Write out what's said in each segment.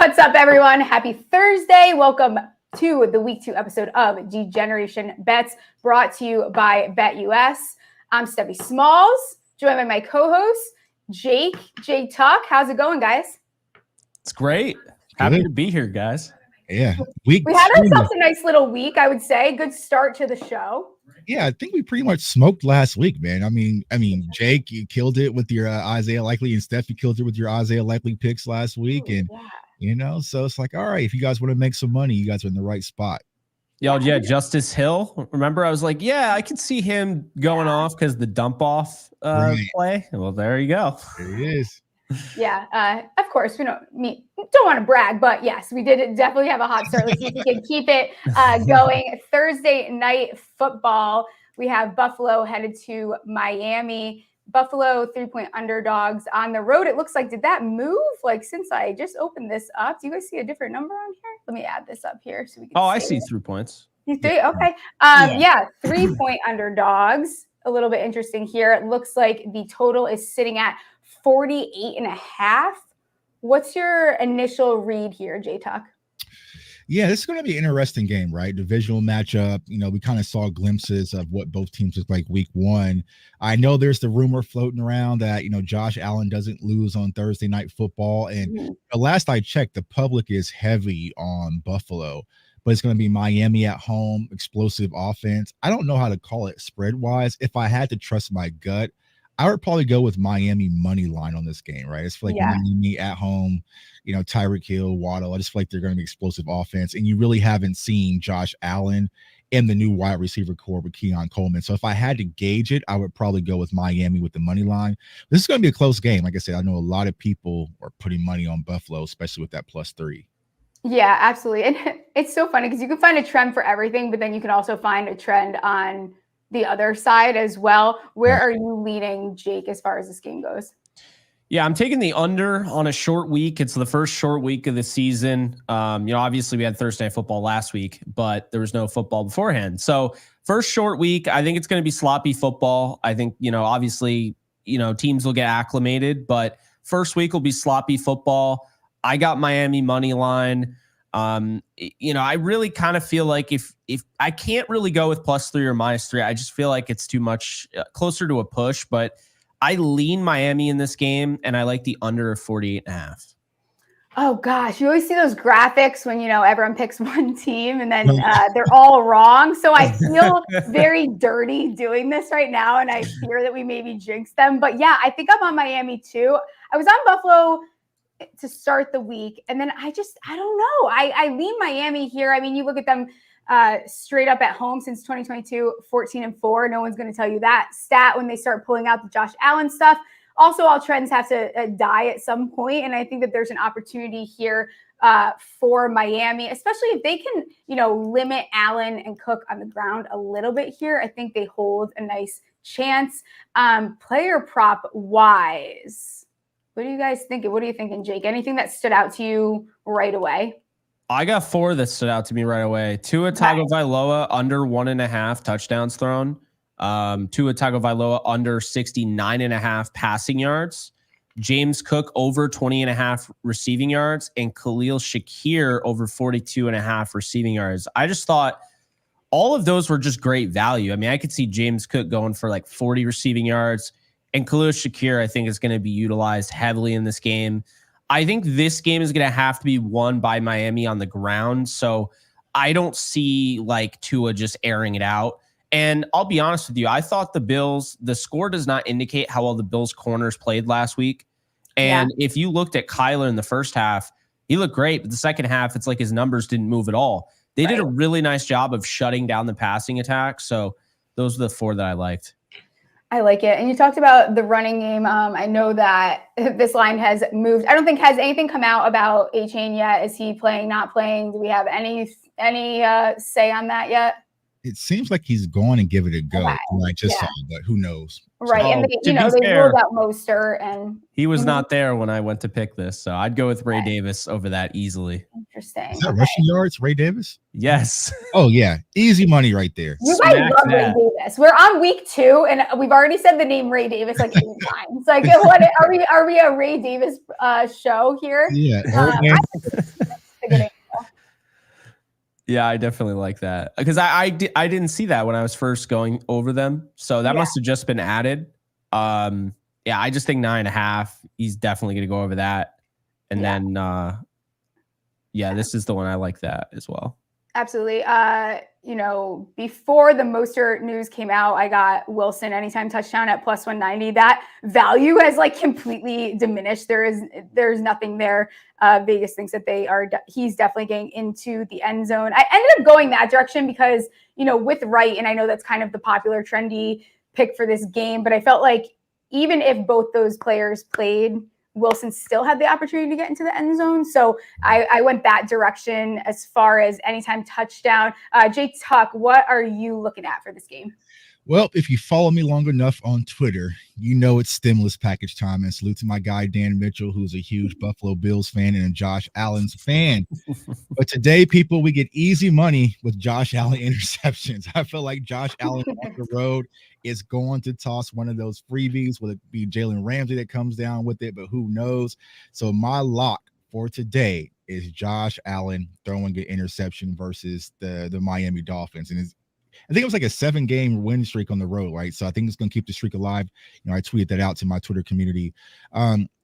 What's up, everyone? Happy Thursday. Welcome to the week 2 episode of Degeneration Bets, brought to you by BetUS. I'm Steffi Smalls, joined by my co-host, Jake Tuck. How's it going, guys? It's great. Happy to be here, guys. Yeah. We had ourselves a nice little week, I would say. Good start to the show. Yeah, I think we pretty much smoked last week, man. I mean, Jake, you killed it with your Isaiah Likely, and Steph, you killed it with your Isaiah Likely picks last week. And, so it's like, all right, if you guys want to make some money, you guys are in the right spot. Yeah, Justice Hill. Remember, I was like, yeah, I could see him going off because the dump off play. Well, there you go. There it is. Yeah, of course, we don't want to brag, but yes, we did definitely have a hot start. Let's see if we can keep it going. Thursday night football, we have Buffalo headed to Miami. Buffalo 3-point underdogs on the road. It looks like, did that move? Like, since I just opened this up, do you guys see a different number on here? Let me add this up here so we can I see 3 points. You see? Okay. 3-point underdogs. A little bit interesting here. It looks like the total is sitting at 48.5. What's your initial read here, J-Tuck? Yeah, this is going to be an interesting game, right? Divisional matchup. We kind of saw glimpses of what both teams look like week 1. I know there's the rumor floating around that, Josh Allen doesn't lose on Thursday night football. And last I checked, the public is heavy on Buffalo, but it's going to be Miami at home, explosive offense. I don't know how to call it spread-wise. If I had to trust my gut, I would probably go with Miami money line on this game, right? It's like Miami at home, Tyreek Hill, Waddle. I just feel like they're going to be explosive offense. And you really haven't seen Josh Allen and the new wide receiver core with Keon Coleman. So if I had to gauge it, I would probably go with Miami with the money line. This is going to be a close game. Like I said, I know a lot of people are putting money on Buffalo, especially with that +3. Yeah, absolutely. And it's so funny because you can find a trend for everything, but then you can also find a trend on the other side as well. Where are you leaning, Jake, as far as this game goes? Yeah, I'm taking the under on a short week. It's the first short week of the season. Obviously we had Thursday Night Football last week, but there was no football beforehand. So first short week, I think it's going to be sloppy football. I think, obviously, teams will get acclimated, but first week will be sloppy football. I got Miami money line. I really kind of feel like if I can't really go with +3 or -3, I just feel like it's too much closer to a push, but I lean Miami in this game and I like the under of 48.5. Oh gosh, you always see those graphics when, everyone picks one team and then they're all wrong. So I feel very dirty doing this right now. And I fear that we maybe jinx them, but yeah, I think I'm on Miami too. I was on Buffalo to start the week. And then I don't know. I lean Miami here. I mean, you look at them straight up at home since 2022, 14-4. No one's going to tell you that stat when they start pulling out the Josh Allen stuff. Also, all trends have to die at some point. And I think that there's an opportunity here for Miami, especially if they can, limit Allen and Cook on the ground a little bit here. I think they hold a nice chance. Player prop wise, what are you guys thinking? What are you thinking, Jake? Anything that stood out to you right away? I got 4 that stood out to me right away. Tua Tagovailoa under 1.5 touchdowns thrown. Tua Tagovailoa under 69.5 passing yards. James Cook over 20.5 receiving yards, and Khalil Shakir over 42.5 receiving yards. I just thought all of those were just great value. I mean, I could see James Cook going for like 40 receiving yards. And Khalil Shakir, I think, is going to be utilized heavily in this game. I think this game is going to have to be won by Miami on the ground. So I don't see like Tua just airing it out. And I'll be honest with you, I thought the score does not indicate how well the Bills corners played last week. And if you looked at Kyler in the first half, he looked great. But the second half, it's like his numbers didn't move at all. They did a really nice job of shutting down the passing attack. So those are the 4 that I liked. I like it. And you talked about the running game. I know that this line has moved. I don't think has anything come out about A-Chain yet. Is he playing, not playing? Do we have any say on that yet? It seems like he's going to give it a go. Okay. I just saw, but who knows? Right. And they ruled out Mostert, and he was not there when I went to pick this. So I'd go with Ray Davis over that easily. Interesting. Is that rushing yards, Ray Davis? Yes. Oh yeah, easy money right there. You guys Smack love that. Ray Davis. We're on week 2, and we've already said the name Ray Davis like 8 times. Like, what are we a Ray Davis show here? Yeah. Yeah, I definitely like that because I didn't see that when I was first going over them, so that must have just been added. Yeah, I just think 9.5. He's definitely going to go over that, and then this is the one I like that as well. Absolutely. Before the Mostert news came out, I got Wilson anytime touchdown at plus 190. That value has like completely diminished. There's nothing there. Vegas thinks that he's definitely getting into the end zone. I ended up going that direction because, with Wright, and I know that's kind of the popular trendy pick for this game, but I felt like even if both those players played, Wilson still had the opportunity to get into the end zone. So I went that direction as far as anytime touchdown. Jay Tuck, what are you looking at for this game? Well, if you follow me long enough on Twitter, you know it's stimulus package time. And salute to my guy, Dan Mitchell, who's a huge Buffalo Bills fan and a Josh Allen's fan. But today, people, we get easy money with Josh Allen interceptions. I feel like Josh Allen on the road is going to toss one of those freebies. Will it be Jalen Ramsey that comes down with it? But who knows? So my lock for today is Josh Allen throwing an interception versus the Miami Dolphins. And I think it was like a 7-game win streak on the road, right? So I think it's going to keep the streak alive. I tweeted that out to my Twitter community.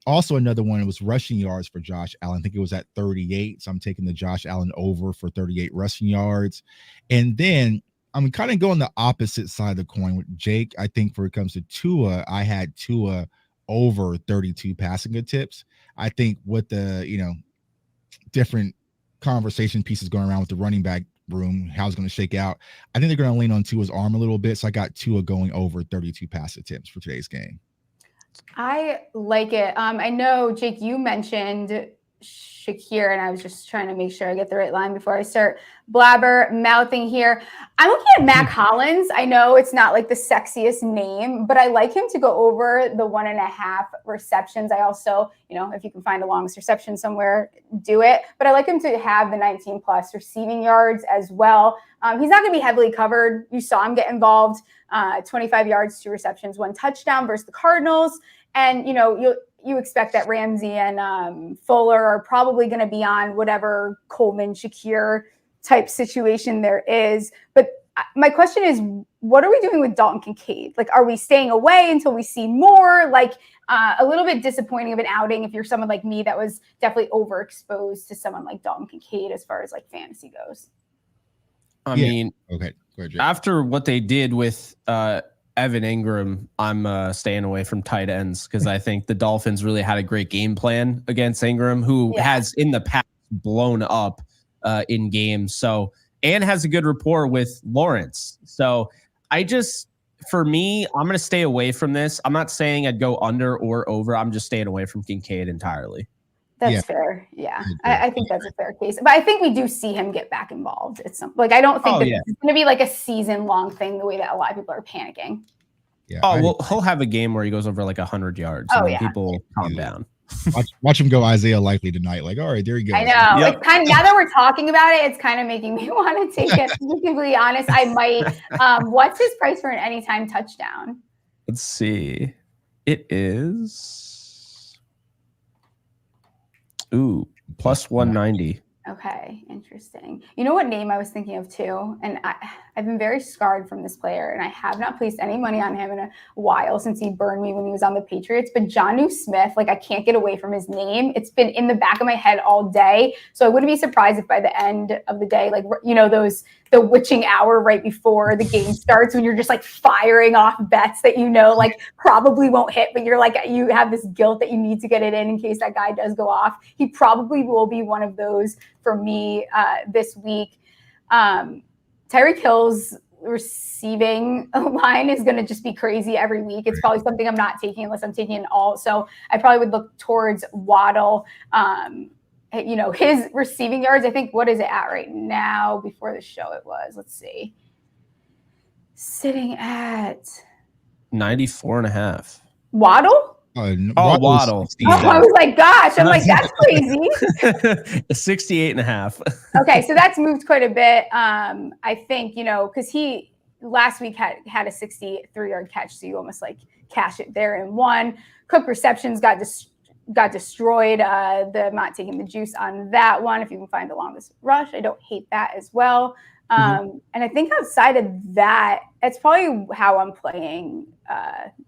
Also, another one, it was rushing yards for Josh Allen. I think it was at 38. So I'm taking the Josh Allen over for 38 rushing yards. And then I'm kind of going the opposite side of the coin with Jake. I think when it comes to Tua, I had Tua over 32 passing attempts. I think with the, different conversation pieces going around with the running back room, how it's going to shake out, I think they're going to lean on Tua's arm a little bit. So I got Tua going over 32 pass attempts for today's game. I like it. I know, Jake, you mentioned Shakir, and I was just trying to make sure I get the right line before I start mouthing here. I'm looking at Mac Hollins. I know it's not like the sexiest name, but I like him to go over the 1.5 receptions. I also, if you can find a longest reception somewhere, do it. But I like him to have the 19 plus receiving yards as well. He's not going to be heavily covered. You saw him get involved, 25 yards, 2 receptions, 1 touchdown versus the Cardinals. And, you expect that Ramsey and Fuller are probably going to be on whatever Coleman, Shakir type situation there is. But my question is, what are we doing with Dalton Kincaid? Like, are we staying away until we see more? Like, a little bit disappointing of an outing if you're someone like me that was definitely overexposed to someone like Dalton Kincaid as far as like fantasy goes. I mean, okay. Go ahead, Jake. After what they did with Evan Ingram, I'm staying away from tight ends because I think the Dolphins really had a great game plan against Ingram, who has in the past blown up in games. So, and has a good rapport with Lawrence. So for me, I'm going to stay away from this. I'm not saying I'd go under or over. I'm just staying away from Kincaid entirely. That's fair. Yeah. I think that's a fair case. But I think we do see him get back involved. I don't think it's going to be like a season-long thing the way that a lot of people are panicking. Yeah. Well, he'll have a game where he goes over like 100 yards. And people calm down. Watch him go Isaiah Likely tonight. Like, all right, there he goes. I know. It's kind of, now that we're talking about it, it's kind of making me want to take it. To be completely honest, I might. What's his price for an anytime touchdown? Let's see. It is... Ooh, plus 190. Okay, interesting. You know what name I was thinking of too? And I've been very scarred from this player, and I have not placed any money on him in a while since he burned me when he was on the Patriots. But Jonnu Smith, I can't get away from his name. It's been in the back of my head all day. So I wouldn't be surprised if by the end of the day, the witching hour right before the game starts, when you're just firing off bets that probably won't hit, but you have this guilt that you need to get it in case that guy does go off. He probably will be one of those for me this week. Tyreek Hill's receiving line is going to just be crazy every week. It's probably something I'm not taking unless I'm taking it all. So I probably would look towards Waddle. His receiving yards, I think, what is it at right now? Before the show it was, let's see. Sitting at 94.5. Waddle? Waddle. Oh, I was like, gosh, I'm like, that's crazy. 68.5. Okay, so that's moved quite a bit. I think, because he last week had a 63-yard catch, so you almost like cash it there in one. Cook receptions got destroyed. The not taking the juice on that one. If you can find the longest rush, I don't hate that as well. And I think outside of that, it's probably how I'm playing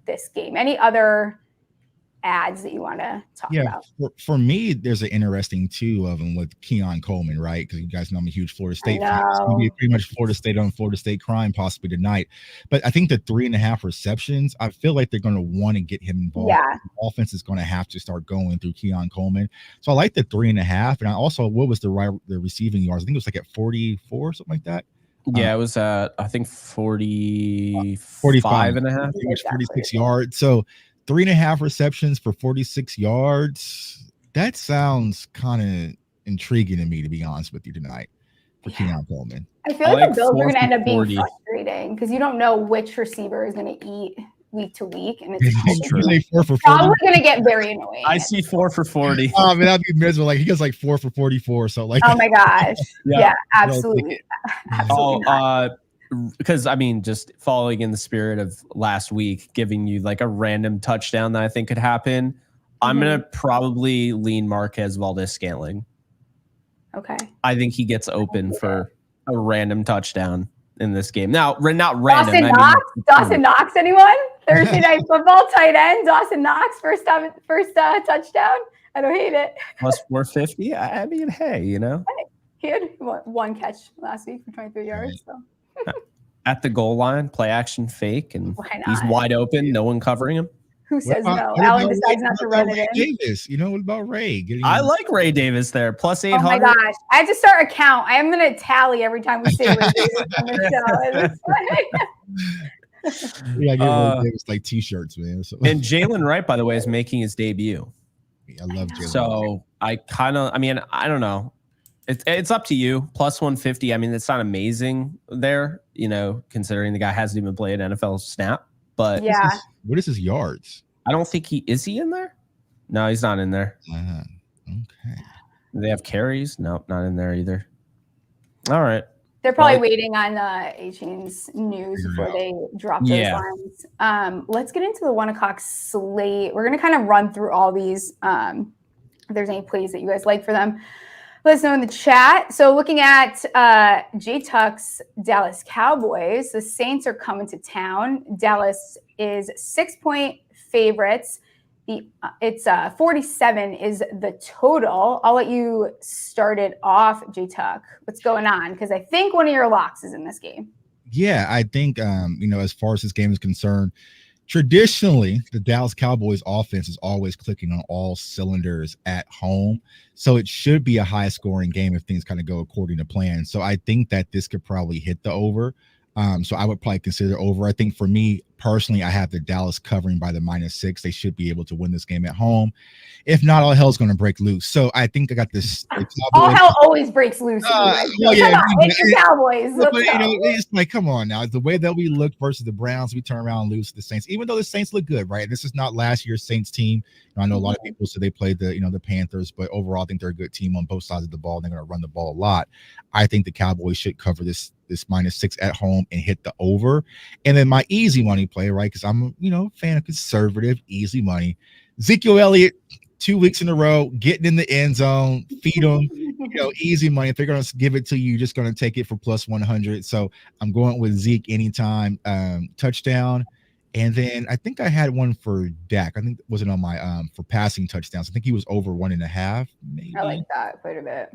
this game. Any other ads that you want to talk about? For me, there's an interesting two of them with Keon Coleman, right? Because you guys know I'm a huge Florida State fan. It's going to be pretty much Florida State on Florida State crime possibly tonight. But I think the 3.5 receptions, I feel like they're going to want to get him involved. Yeah. The offense is going to have to start going through Keon Coleman. So I like the 3.5. And I also, what was the receiving yards? I think it was like at 44 or something like that. Yeah, it was at, I think, 45 and a half. I think it was 46 yards. So 3.5 receptions for 46 yards. That sounds kind of intriguing to me, to be honest with you, tonight for Keon Coleman. I feel like the Bills are going to end up being frustrating because you don't know which receiver is going to eat week to week, and it's probably going to get very annoying. I see 4 for 40. Oh, man, that'd be miserable. Like he gets like 4 for 44, so like. Oh my gosh! Yeah, absolutely. Because I mean, just following in the spirit of last week, giving you like a random touchdown that I think could happen. I'm gonna probably lean Marquez Valdes-Scantling. Okay. I think he gets open for a random touchdown in this game. Now, not random. Dawson Knox, anyone? Thursday Night Football tight end. Dawson Knox, first touchdown. I don't hate it. Plus 450. I mean, hey, He had one catch last week for 23 yards. So. At the goal line, play action fake, and he's wide open. No one covering him. Who says no? Allen decides not to run it in. Davis, what about Ray? I like Ray Davis there. Plus 800. Oh my gosh! I have to start a count. I am going to tally every time we say Ray Davis on the show. Yeah, Ray Davis like t-shirts, man. So. And Jalen Wright, by the way, is making his debut. I love Jalen. So I don't know. It's up to you. Plus 150. I mean, it's not amazing there, considering the guy hasn't even played NFL snap. But yeah, what is his yards? I don't think is he in there? No, he's not in there. Okay. Do they have carries? Nope, not in there either. All right. They're probably waiting on A-Chain's news before they drop those lines. Let's get into the 1:00 slate. We're going to kind of run through all these. If there's any plays that you guys like for them, let us know in the chat. So looking at J-Tuck's Dallas Cowboys, the Saints are coming to town. Dallas is 6-point favorites. It's 47 is the total. I'll let you start it off, J-Tuck. What's going on? Because I think one of your locks is in this game. Yeah, I think, as far as this game is concerned, traditionally, the Dallas Cowboys offense is always clicking on all cylinders at home. So it should be a high-scoring game if things kind of go according to plan. So I think that this could probably hit the over. So I would probably consider over. I think for me personally, I have the Dallas covering by the -6. They should be able to win this game at home. If not, all hell's going to break loose. So I think I got this. All hell always breaks loose. It's the Cowboys. It's like, come on now. The way that we looked versus the Browns, we turn around and lose to the Saints. Even though the Saints look good, right? This is not last year's Saints team. I know a lot of people said they played the Panthers, but overall, I think they're a good team on both sides of the ball. They're going to run the ball a lot. I think the Cowboys should cover this -6 at home and hit the over. And then my easy money play, right? Because I'm a fan of conservative, easy money. Ezekiel Elliott, 2 weeks in a row, getting in the end zone, feed them, easy money. If they're going to give it to you, you're just going to take it for plus 100. So I'm going with Zeke anytime touchdown. And then I think I had one for Dak. I think it wasn't on my for passing touchdowns. I think he was over 1.5. Maybe. I like that quite a bit.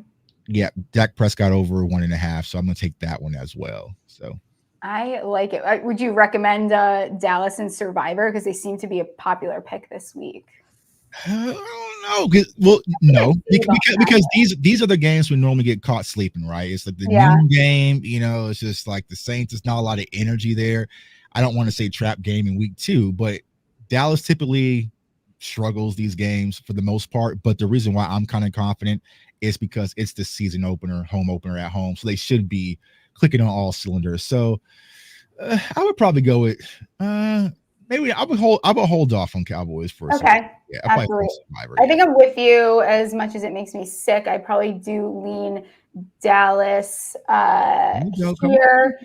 Yeah, Dak Prescott over 1.5. So I'm going to take that one as well. So I like it. Would you recommend Dallas and Survivor? Because they seem to be a popular pick this week. I don't know. Well, no, because these are the games we normally get caught sleeping, right? It's like the noon game, it's just like the Saints. There's not a lot of energy there. I don't want to say trap game in week 2, but Dallas typically struggles these games for the most part. But the reason why I'm kind of confident is because it's the season opener, home opener at home. So they should be clicking on all cylinders. So I would probably go with maybe I would hold off on Cowboys for a second. Okay. Yeah, Absolutely. Survivor, I think I'm with you as much as it makes me sick. I probably do lean Dallas here.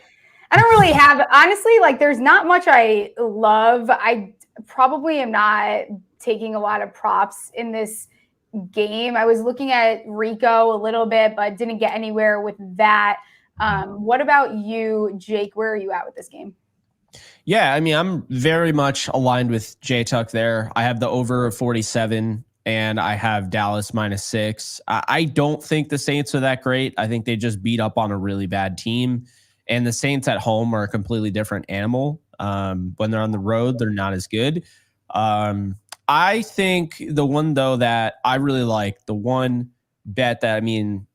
I don't really have, honestly, like there's not much I love. I probably am not taking a lot of props in this game. I was looking at Rico a little bit, but didn't get anywhere with that. What about you, Jake? Where are you at with this game? Yeah, I mean, I'm very much aligned with J Tuck there. I have the over of 47 and I have Dallas -6. I don't think the Saints are that great. I think they just beat up on a really bad team. And the Saints at home are a completely different animal. When they're on the road, they're not as good. I think the one, though, that I really like, the one bet that, I mean,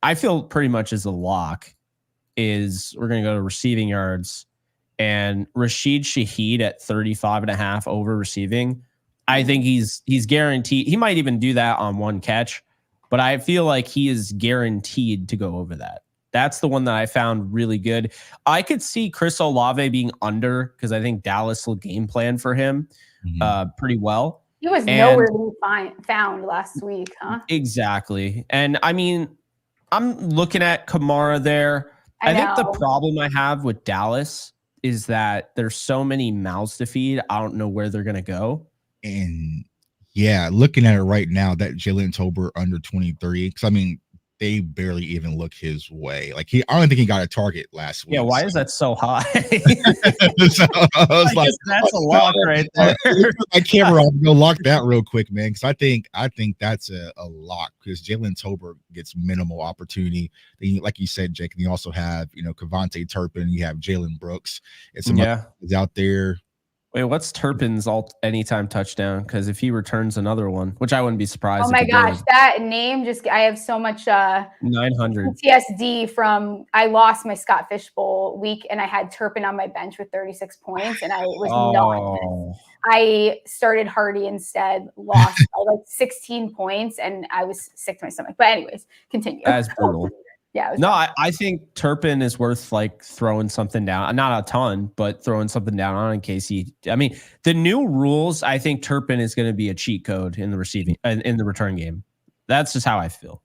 I feel pretty much is a lock, is we're going to go to receiving yards. And Rashid Shaheed at 35.5 over receiving. I think he's guaranteed. He might even do that on one catch, but I feel like he is guaranteed to go over that. That's the one that I found really good. I could see Chris Olave being under because I think Dallas will game plan for him pretty well. He was nowhere to be found last week, huh? Exactly. And I mean, I'm looking at Kamara there. I think the problem I have with Dallas is that there's so many mouths to feed. I don't know where they're going to go. And yeah, looking at it right now, that Jalen Tolbert under 23, because I mean, they barely even look his way. Like I don't think he got a target last week. Yeah, why is that so high? So I was like, that's a lock right there. My camera on, go lock that real quick, man. Because I think that's a lock because Jalen Tolbert gets minimal opportunity. Then, like you said, Jake, and you also have Kevontae Turpin, you have Jalen Brooks, and some others out there. Wait, what's Turpin's anytime touchdown? Because if he returns another one, which I wouldn't be surprised. Oh my gosh, that name I have so much 900 PTSD from I lost my Scott Fishbowl week and I had Turpin on my bench with 36 points and I was not. I started Hardy instead, lost by like 16 points and I was sick to my stomach. But anyways, continue. That's brutal. Yeah. No, I think Turpin is worth like throwing something down. Not a ton, but throwing something down on in case I mean, the new rules, I think Turpin is going to be a cheat code in the return game. That's just how I feel.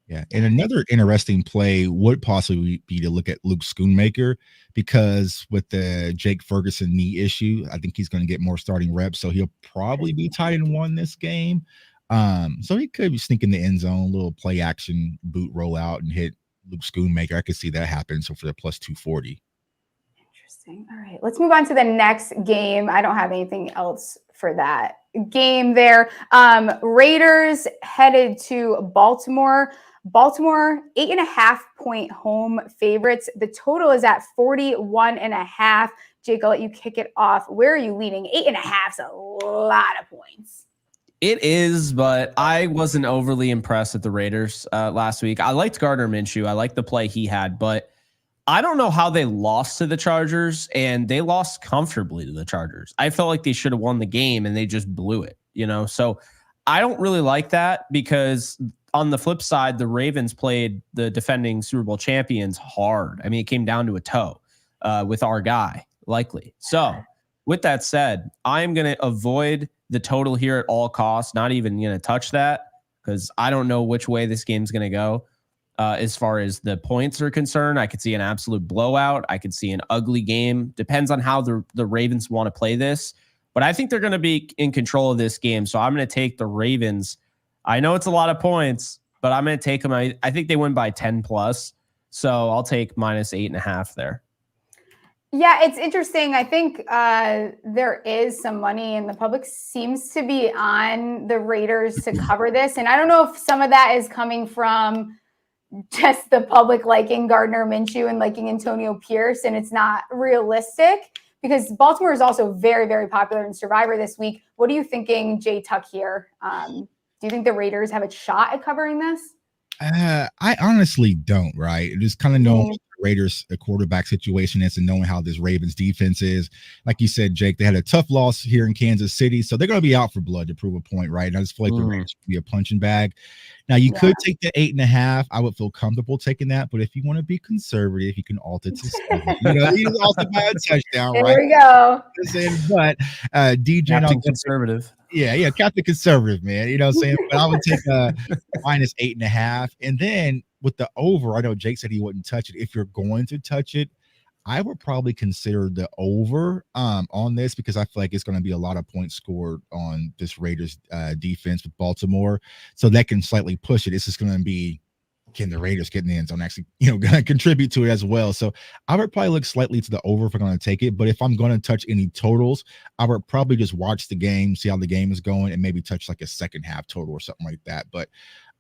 Yeah. And another interesting play would possibly be to look at Luke Schoonmaker because with the Jake Ferguson knee issue, I think he's going to get more starting reps. So he'll probably be tight end one this game. So he could be sneaking the end zone, little play action boot rollout and hit Luke Schoonmaker. I could see that happen. So for the plus 240. Interesting. All right, let's move on to the next game. I don't have anything else for that game there. Raiders headed to Baltimore. Baltimore 8.5-point home favorites. The total is at 41.5. Jake, I'll let you kick it off. Where are you leaning? 8.5 is a lot of points. It is, but I wasn't overly impressed with the Raiders last week. I liked Gardner Minshew. I liked the play he had, but I don't know how they lost to the Chargers, and they lost comfortably to the Chargers. I felt like they should have won the game, and they just blew it, So I don't really like that because on the flip side, the Ravens played the defending Super Bowl champions hard. I mean, it came down to a toe with our guy, likely. So with that said, I'm going to avoid the total here at all costs, not even going to touch that because I don't know which way this game's going to go. As far as the points are concerned, I could see an absolute blowout. I could see an ugly game. Depends on how the Ravens want to play this. But I think they're going to be in control of this game. So I'm going to take the Ravens. I know it's a lot of points, but I'm going to take them. I think they win by 10 plus. So I'll take -8.5 there. Yeah, it's interesting. I think there is some money and the public seems to be on the Raiders to cover this. And I don't know if some of that is coming from just the public liking Gardner Minshew and liking Antonio Pierce. And it's not realistic because Baltimore is also very, very popular in Survivor this week. What are you thinking, Jay Tuck, here? Do you think the Raiders have a shot at covering this? I honestly don't, right? Just kind of know Raiders quarterback situation is and knowing how this Ravens defense is. Like you said, Jake, they had a tough loss here in Kansas City, so they're going to be out for blood to prove a point, right? And I just feel like the Raiders could be a punching bag. Now, you could take the 8.5. I would feel comfortable taking that, but if you want to be conservative, you can alter to 7. You also buy a touchdown, there right? There we go. But DJ, Captain conservative. Yeah, Captain Conservative, man. You know what I'm saying? But I would take minus 8.5. And then with the over, I know Jake said he wouldn't touch it. If you're going to touch it, I would probably consider the over on this, because I feel like it's going to be a lot of points scored on this Raiders defense with Baltimore. So that can slightly push it. It's just going to be, can the Raiders get in the end zone actually, going to contribute to it as well. So I would probably look slightly to the over if I'm going to take it. But if I'm going to touch any totals, I would probably just watch the game, see how the game is going, and maybe touch like a second half total or something like that. But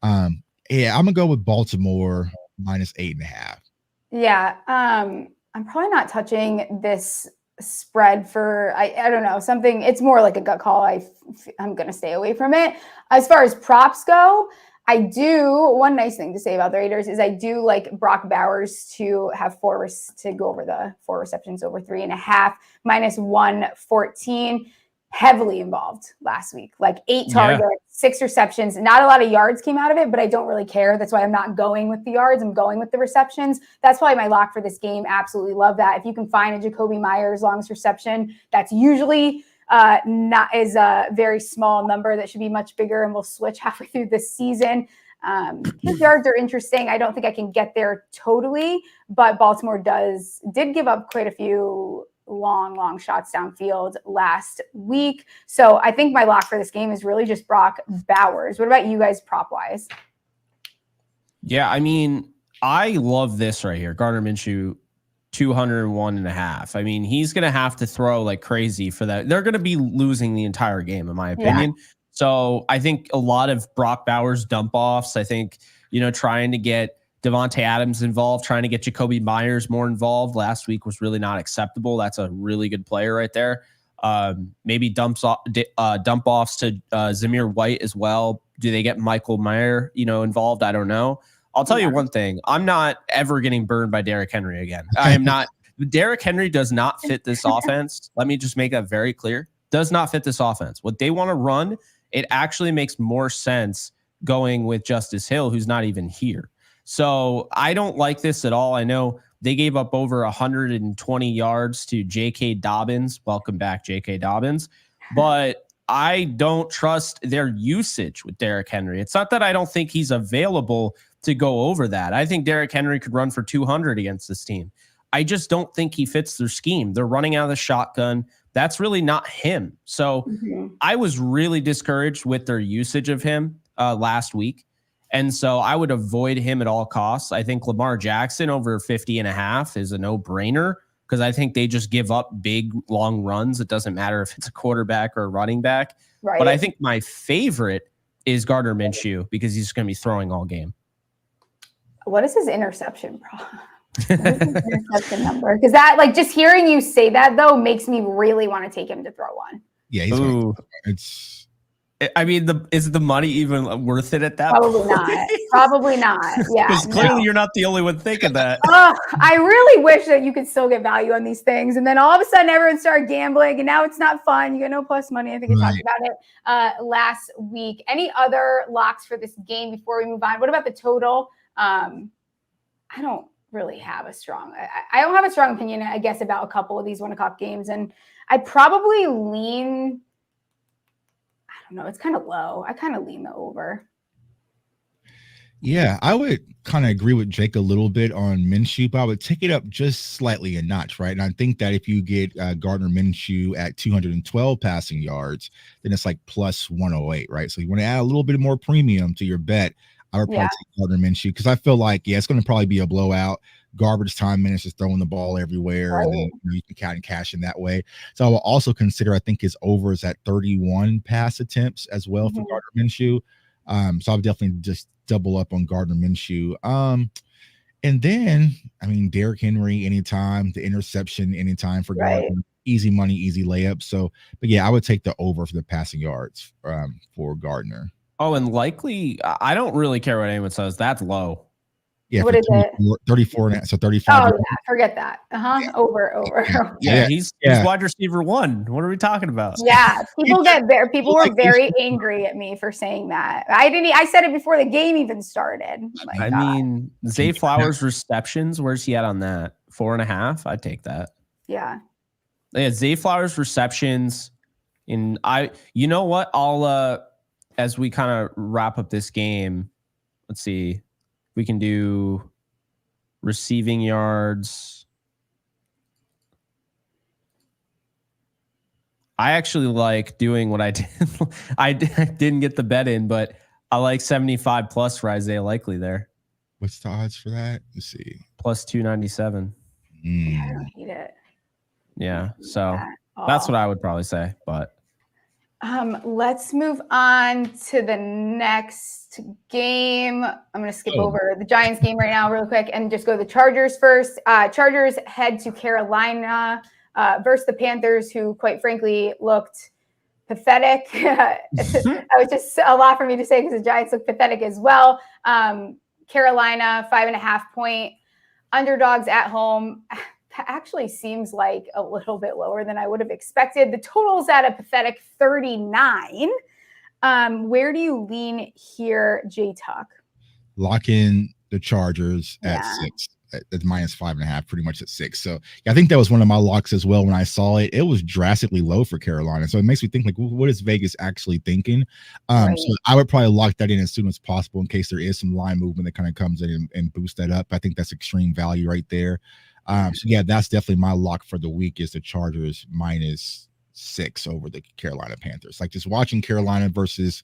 yeah, I'm going to go with Baltimore minus 8.5. Yeah. I'm probably not touching this spread for, I don't know, something. It's more like a gut call. I'm going to stay away from it. As far as props go, one nice thing to say about the Raiders is I do like Brock Bowers to have to go over the 4 receptions over 3.5, minus 114. Heavily involved last week, like 8 targets, 6 receptions. Not a lot of yards came out of it, but I don't really care. That's why I'm not going with the yards. I'm going with the receptions. That's probably my lock for this game. Absolutely love that. If you can find a Jacoby Myers longest reception, that's usually not is a very small number. That should be much bigger, and we'll switch halfway through this season. His yards are interesting. I don't think I can get there totally, but Baltimore did give up quite a few long shots downfield last week. So I think my lock for this game is really just Brock Bowers. What about you guys prop wise? Yeah, I mean, I love this right here. Gardner Minshew, 201.5. I mean, he's going to have to throw like crazy for that. They're going to be losing the entire game, in my opinion. Yeah. So I think a lot of Brock Bowers dump offs, I think, trying to get Devontae Adams involved, trying to get Jacoby Myers more involved last week was really not acceptable. That's a really good player right there. Maybe dump offs to Zamir White as well. Do they get Michael Mayer, involved? I don't know. I'll tell you one thing. I'm not ever getting burned by Derrick Henry again. I am not. Derrick Henry does not fit this offense. Let me just make that very clear. Does not fit this offense. What they want to run, it actually makes more sense going with Justice Hill, who's not even here. So I don't like this at all. I know they gave up over 120 yards to J.K. Dobbins. Welcome back, J.K. Dobbins. But I don't trust their usage with Derrick Henry. It's not that I don't think he's available to go over that. I think Derrick Henry could run for 200 against this team. I just don't think he fits their scheme. They're running out of the shotgun. That's really not him. So I was really discouraged with their usage of him last week. And so I would avoid him at all costs. I think Lamar Jackson over 50.5 is a no-brainer, because I think they just give up big, long runs. It doesn't matter if it's a quarterback or a running back. Right. But I think my favorite is Gardner Minshew, because he's going to be throwing all game. What is his interception interception number? Because that, like, just hearing you say that though makes me really want to take him to throw one. Yeah, I mean, is the money even worth it at that Probably point? Not. Probably not. Yeah. Because clearly you're not the only one thinking that. I really wish that you could still get value on these things. And then all of a sudden everyone started gambling, and now it's not fun. You get no plus money. I think I talked about it last week. Any other locks for this game before we move on? What about the total? I don't really have a strong, I don't have a strong opinion, I guess, about a couple of these 1 o'clock games. And I'd probably lean, I don't know, it's kind of low. I kind of lean the over. Yeah, I would kind of agree with Jake a little bit on Minshew, but I would take it up just slightly a notch, right? And I think that if you get Gardner Minshew at 212 passing yards, then it's like plus 108, right? So you want to add a little bit more premium to your bet. I would probably take Gardner Minshew, because I feel like, it's going to probably be a blowout. Garbage time minutes, just throwing the ball everywhere, and then you can count and cash in that way. So I will also consider, I think his over is at 31 pass attempts as well for Gardner Minshew. So I would definitely just double up on Gardner Minshew. And then, I mean, Derrick Henry anytime, the interception anytime for Gardner. Easy money, easy layup. So, but yeah, I would take the over for the passing yards for Gardner. Oh, and likely, I don't really care what anyone says. That's low. Yeah, What for is it? 34 and a half, so 35. Oh yeah, forget that. Yeah. Over. Yeah, he's wide receiver 1. What are we talking about? Yeah, people were very angry at me for saying that. I said it before the game even started. I mean, Zay Flowers receptions, where's he at on that? 4.5. I'd take that. Yeah. Yeah, Zay Flowers receptions. You know what? I'll as we kind of wrap up this game, let's see. We can do receiving yards. I actually like doing what I did. I didn't get the bet in, but I like 75 plus for Isaiah Likely there. What's the odds for that? Let's see. Plus 297. Yeah, I don't hate it. Yeah. So that's what I would probably say. But let's move on to the next game. I'm going to skip over the Giants game right now real quick and just go to the Chargers first. Chargers head to Carolina versus the Panthers, who quite frankly looked pathetic. That was just a lot for me to say because the Giants look pathetic as well. Carolina, 5.5-point underdogs at home. Actually seems like a little bit lower than I would have expected. The total's at a pathetic 39. Where do you lean here, J Tuck? Lock in the Chargers at 6, at minus 5.5, pretty much at 6. So I think that was one of my locks as well. When I saw it, it was drastically low for Carolina. So it makes me think like, what is Vegas actually thinking? So I would probably lock that in as soon as possible in case there is some line movement that kind of comes in and boost that up. I think that's extreme value right there. So yeah, that's definitely my lock for the week is the Chargers minus 6 over the Carolina Panthers. Like just watching Carolina versus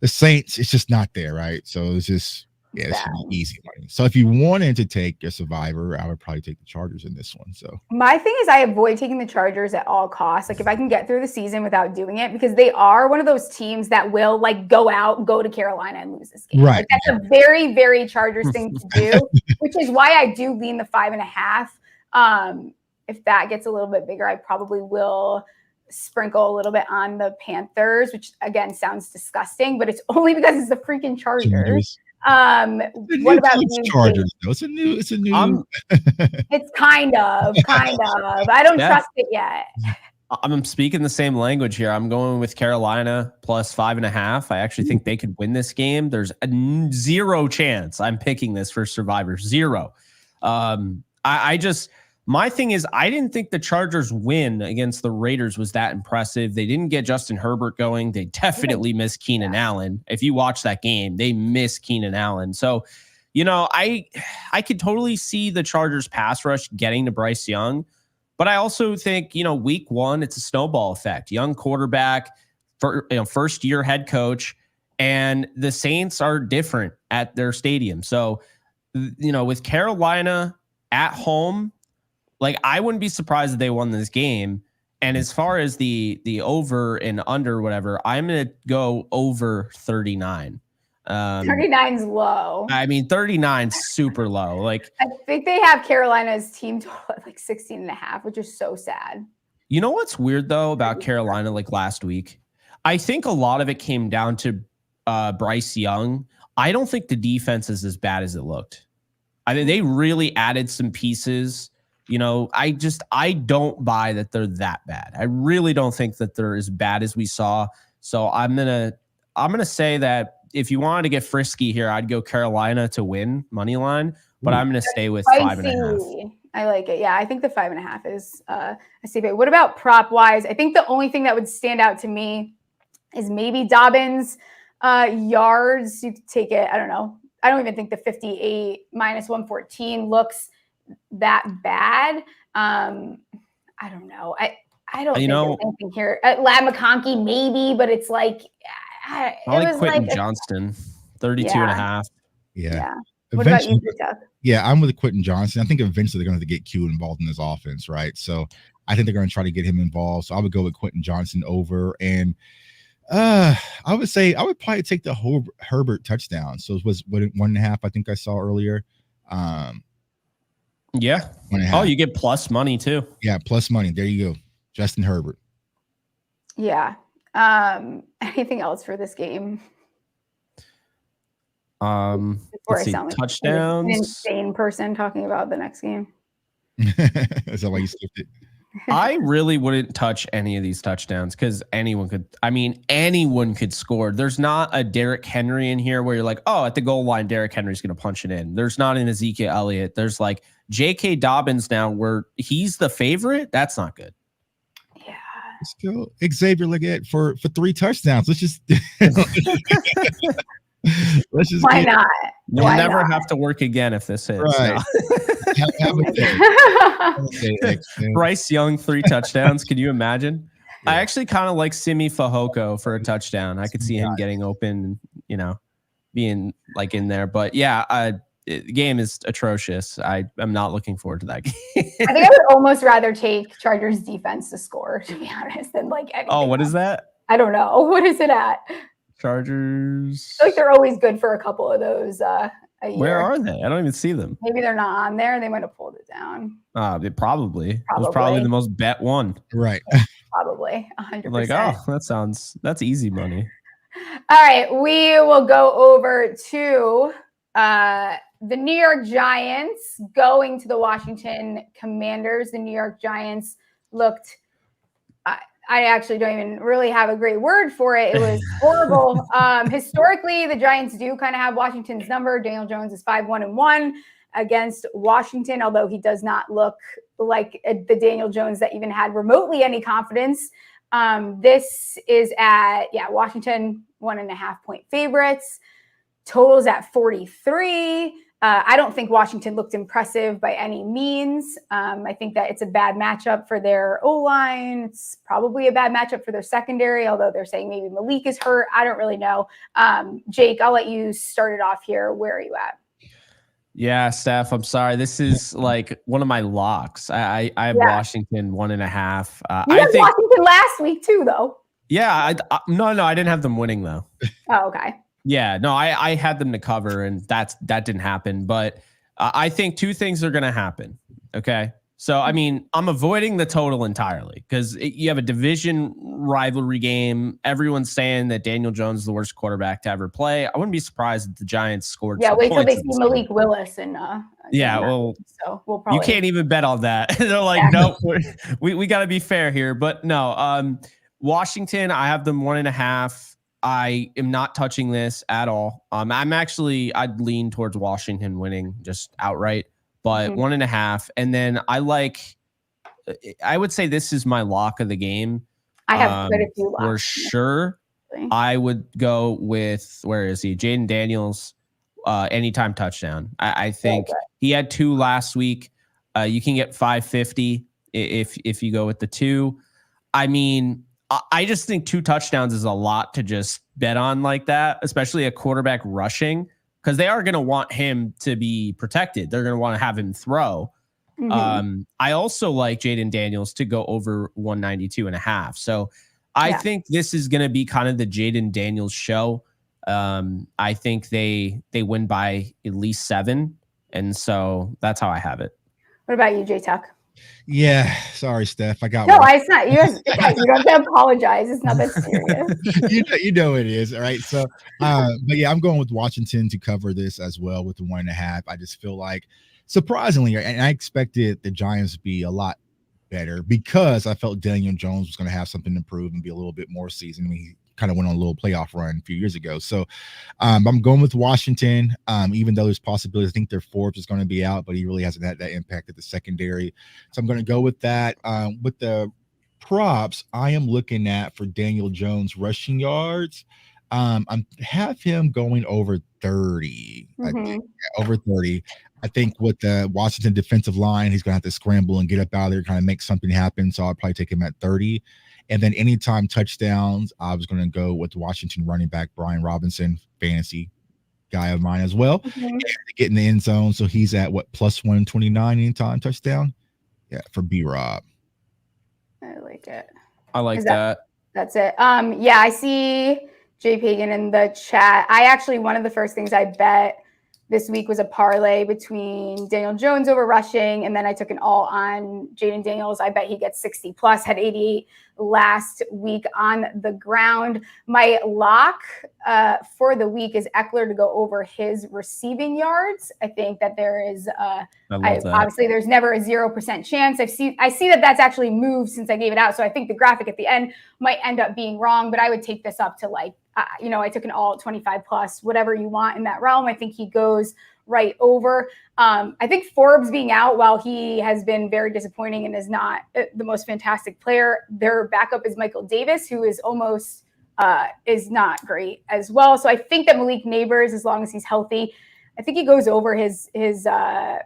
the Saints, it's just not there, right? So it's just it's easy money. So if you wanted to take a survivor, I would probably take the Chargers in this one. So my thing is I avoid taking the Chargers at all costs. Like if I can get through the season without doing it, because they are one of those teams that will like go to Carolina and lose this game. Right. Like, that's a very, very Chargers thing to do, which is why I do lean the 5.5. If that gets a little bit bigger, I probably will sprinkle a little bit on the Panthers, which again sounds disgusting, but it's only because it's the freaking Chargers. What about you, Chargers? Though. It's a new. It's kind of. I don't trust it yet. I'm speaking the same language here. I'm going with Carolina plus 5.5. I actually think they could win this game. There's a 0 chance I'm picking this for Survivor. 0. My thing is, I didn't think the Chargers win against the Raiders was that impressive. They didn't get Justin Herbert going. They definitely missed Keenan Allen. If you watch that game, they missed Keenan Allen. So, I could totally see the Chargers pass rush getting to Bryce Young. But I also think, week 1, it's a snowball effect. Young quarterback, first year head coach, and the Saints are different at their stadium. So, with Carolina at home, like I wouldn't be surprised if they won this game. And as far as the over and under, whatever, I'm going to go over 39. 39's low. I mean, 39's super low. Like I think they have Carolina's team total at like 16.5, which is so sad. You know what's weird though about Carolina? Like last week, I think a lot of it came down to Bryce Young. I don't think the defense is as bad as it looked. I mean, they really added some pieces. I don't buy that they're that bad. I really don't think that they're as bad as we saw. So I'm gonna say that if you wanted to get frisky here, I'd go Carolina to win money line, but I'm gonna stay with 5.5. I like it. Yeah, I think the 5.5 is a safe bet. What about prop wise? I think the only thing that would stand out to me is maybe Dobbins yards. You could take it. I don't know. I don't even think the 58 minus 114 looks that bad. I don't know. I don't think there's anything here. Lab McConkey maybe, but it's like I like Quentin Johnston, 32.5. Yeah. What about you, Jeff? Yeah, I'm with Quentin Johnston. I think eventually they're going to have to get Q involved in this offense, right? So I think they're going to try to get him involved. So I would go with Quentin Johnston over. And I would probably take the Herbert touchdown. So it was 1.5, I think I saw earlier. Yeah. Oh, you get plus money too. Yeah, plus money. There you go. Justin Herbert. Yeah. Anything else for this game? Before Let's I see, sound like touchdowns. an insane person talking about the next game. Is that why you skipped it? I really wouldn't touch any of these touchdowns because anyone could score. There's not a Derrick Henry in here where you're like, oh, at the goal line, Derrick Henry's going to punch it in. There's not an Ezekiel Elliott. There's like J.K. Dobbins now where he's the favorite. That's not good. Yeah. Let's go Xavier Legette for 3 touchdowns. Let's just Why not? You'll never have to work again if this hits. Right. No. Bryce Young 3 touchdowns. Can you imagine? Yeah. I actually kind of like Simi Fehoko for a touchdown. I could see him getting open, being like in there. But yeah, the game is atrocious. I'm not looking forward to that game. I think I would almost rather take Chargers defense to score, to be honest, than like anything. Oh, what is that? I don't know. What is it at? Chargers. I feel like they're always good for a couple of those a year. Where are they? I don't even see them. Maybe they're not on there. They might have pulled it down. They probably. It was probably the most bet one. Right. Probably 100%. Like, that's easy money. All right. We will go over to the New York Giants going to the Washington Commanders. The New York Giants looked, I actually don't even really have a great word for it. It was horrible. Historically, the Giants do kind of have Washington's number. Daniel Jones is 5-1-1 against Washington, although he does not look like the Daniel Jones that even had remotely any confidence. This is at, Washington 1.5-point favorites. Totals at 43. I don't think Washington looked impressive by any means. I think that it's a bad matchup for their O-line. It's probably a bad matchup for their secondary, although they're saying maybe Malik is hurt. I don't really know. Jake, I'll let you start it off here. Where are you at? Yeah, Steph, I'm sorry. This is like one of my locks. I have Washington 1.5. You had Washington last week too, though. Yeah. No, I didn't have them winning though. Oh, okay. Yeah, no, I had them to cover, and that didn't happen. But I think 2 things are going to happen. Okay, so I mean, I'm avoiding the total entirely because you have a division rivalry game. Everyone's saying that Daniel Jones is the worst quarterback to ever play. I wouldn't be surprised if the Giants scored. Yeah, wait till they see Malik Willis and. Yeah, well, so we'll probably. You can't even bet on that. They're like, no, we got to be fair here. But no, Washington, I have them 1.5. I am not touching this at all. I'd lean towards Washington winning just outright, but 1.5. And then I would say this is my lock of the game. I have quite a few locks. For sure. I would go with, where is he? Jaden Daniels, anytime touchdown. I think he had 2 last week. You can get 550 if you go with the 2. I mean, I just think 2 touchdowns is a lot to just bet on like that, especially a quarterback rushing, because they are going to want him to be protected. They're going to want to have him throw. Mm-hmm. I also like Jaden Daniels to go over 192.5. So I think this is going to be kind of the Jaden Daniels show. I think they win by at least 7. And so that's how I have it. What about you, J-Tuck? Yeah, sorry, Steph. I got no. It's not you. You don't have to apologize. It's not that serious. you know it is. All right. So, but yeah, I'm going with Washington to cover this as well with the 1.5. I just feel like, surprisingly, and I expected the Giants to be a lot better because I felt Daniel Jones was going to have something to prove and be a little bit more seasoned. I mean, he kind of went on a little playoff run a few years ago. So I'm going with Washington, even though there's possibilities. I think their Forbes is going to be out, but he really hasn't had that impact at the secondary. So I'm going to go with that. With the props, I am looking at for Daniel Jones rushing yards. I have him going over 30. I think over 30. I think with the Washington defensive line, he's going to have to scramble and get up out of there, kind of make something happen. So I'll probably take him at 30. And then anytime touchdowns, I was going to go with Washington running back Brian Robinson, fantasy guy of mine as well. Mm-hmm. Get in the end zone. So he's at plus 129 anytime touchdown. Yeah, for B-Rob. I like it. I like that. That's it. Yeah, I see Jay Pagan in the chat. One of the first things I bet this week was a parlay between Daniel Jones over rushing, and then I took an all on Jaden Daniels. I bet he gets 60 plus, had 88 last week on the ground. My lock for the week is Eckler to go over his receiving yards. I think that there is obviously there's never a 0% chance. I see that that's actually moved since I gave it out. So I think the graphic at the end might end up being wrong, but I would take this up to like, I took an all 25 plus, whatever you want in that realm. I think he goes right over. I think Forbes being out, while he has been very disappointing and is not the most fantastic player, their backup is Michael Davis, who is almost is not great as well. So I think that Malik Neighbors, as long as he's healthy, I think he goes over his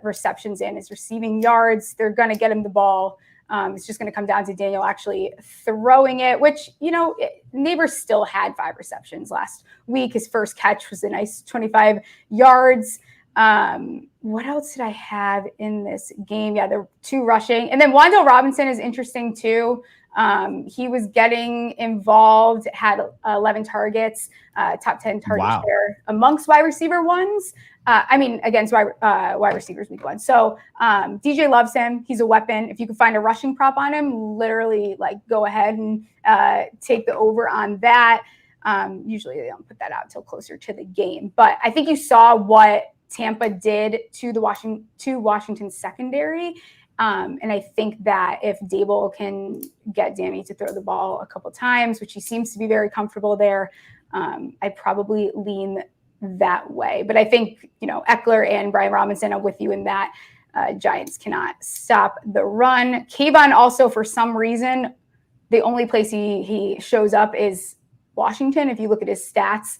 receptions and his receiving yards. They're going to get him the ball. It's just going to come down to Daniel actually throwing it, which, Neighbors still had 5 receptions last week. His first catch was a nice 25 yards. What else did I have in this game? Yeah, there were 2 rushing. And then Wan'Dale Robinson is interesting too. He was getting involved, had 11 targets, top 10 target share amongst wide receiver ones. Against wide receivers week 1. So DJ loves him. He's a weapon. If you can find a rushing prop on him, literally go ahead and take the over on that. Usually they don't put that out until closer to the game. But I think you saw what Tampa did to the Washington secondary. And I think that if Dable can get Danny to throw the ball a couple times, which he seems to be very comfortable there, I'd probably lean that way. But I think, Eckler and Brian Robinson are with you in that. Giants cannot stop the run. Kayvon also, for some reason, the only place he shows up is Washington. If you look at his stats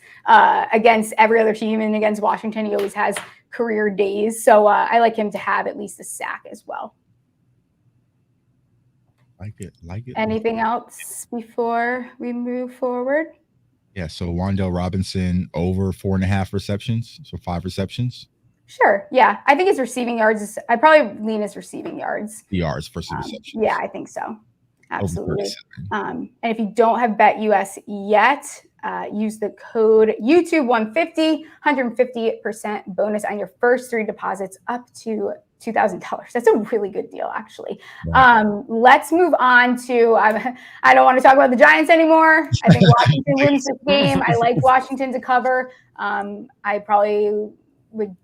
against every other team and against Washington, he always has career days. So I like him to have at least a sack as well. Like it. Anything else before we move forward? Yeah, so Wan'Dale Robinson over 4.5 receptions, so 5 receptions. Sure. Yeah, I think his receiving yards I probably lean his receiving yards. Yards versus receptions. Yeah, I think so. Absolutely. And if you don't have BetUS yet, use the code YouTube150, 150% bonus on your first 3 deposits up to $2,000. That's a really good deal, actually. Right. Let's move on to, I don't want to talk about the Giants anymore. I think Washington wins this game. I like Washington to cover. I probably would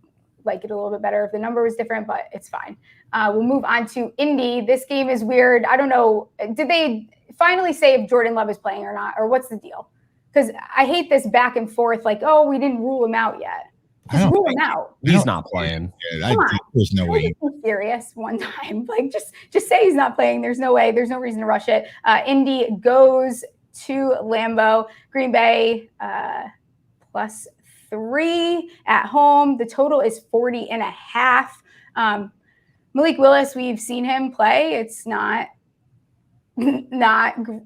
like it a little bit better if the number was different, but it's fine. We'll move on to Indy. This game is weird. I don't know. Did they finally say if Jordan Love is playing or not, or what's the deal? Because I hate this back and forth, we didn't rule him out yet. Just rule him out. He's not playing. Come on. There's no way. Be serious one time. Just say he's not playing. There's no way. There's no reason to rush it. Indy goes to Lambeau. Green Bay +3 at home. The total is 40.5. Malik Willis, we've seen him play. It's not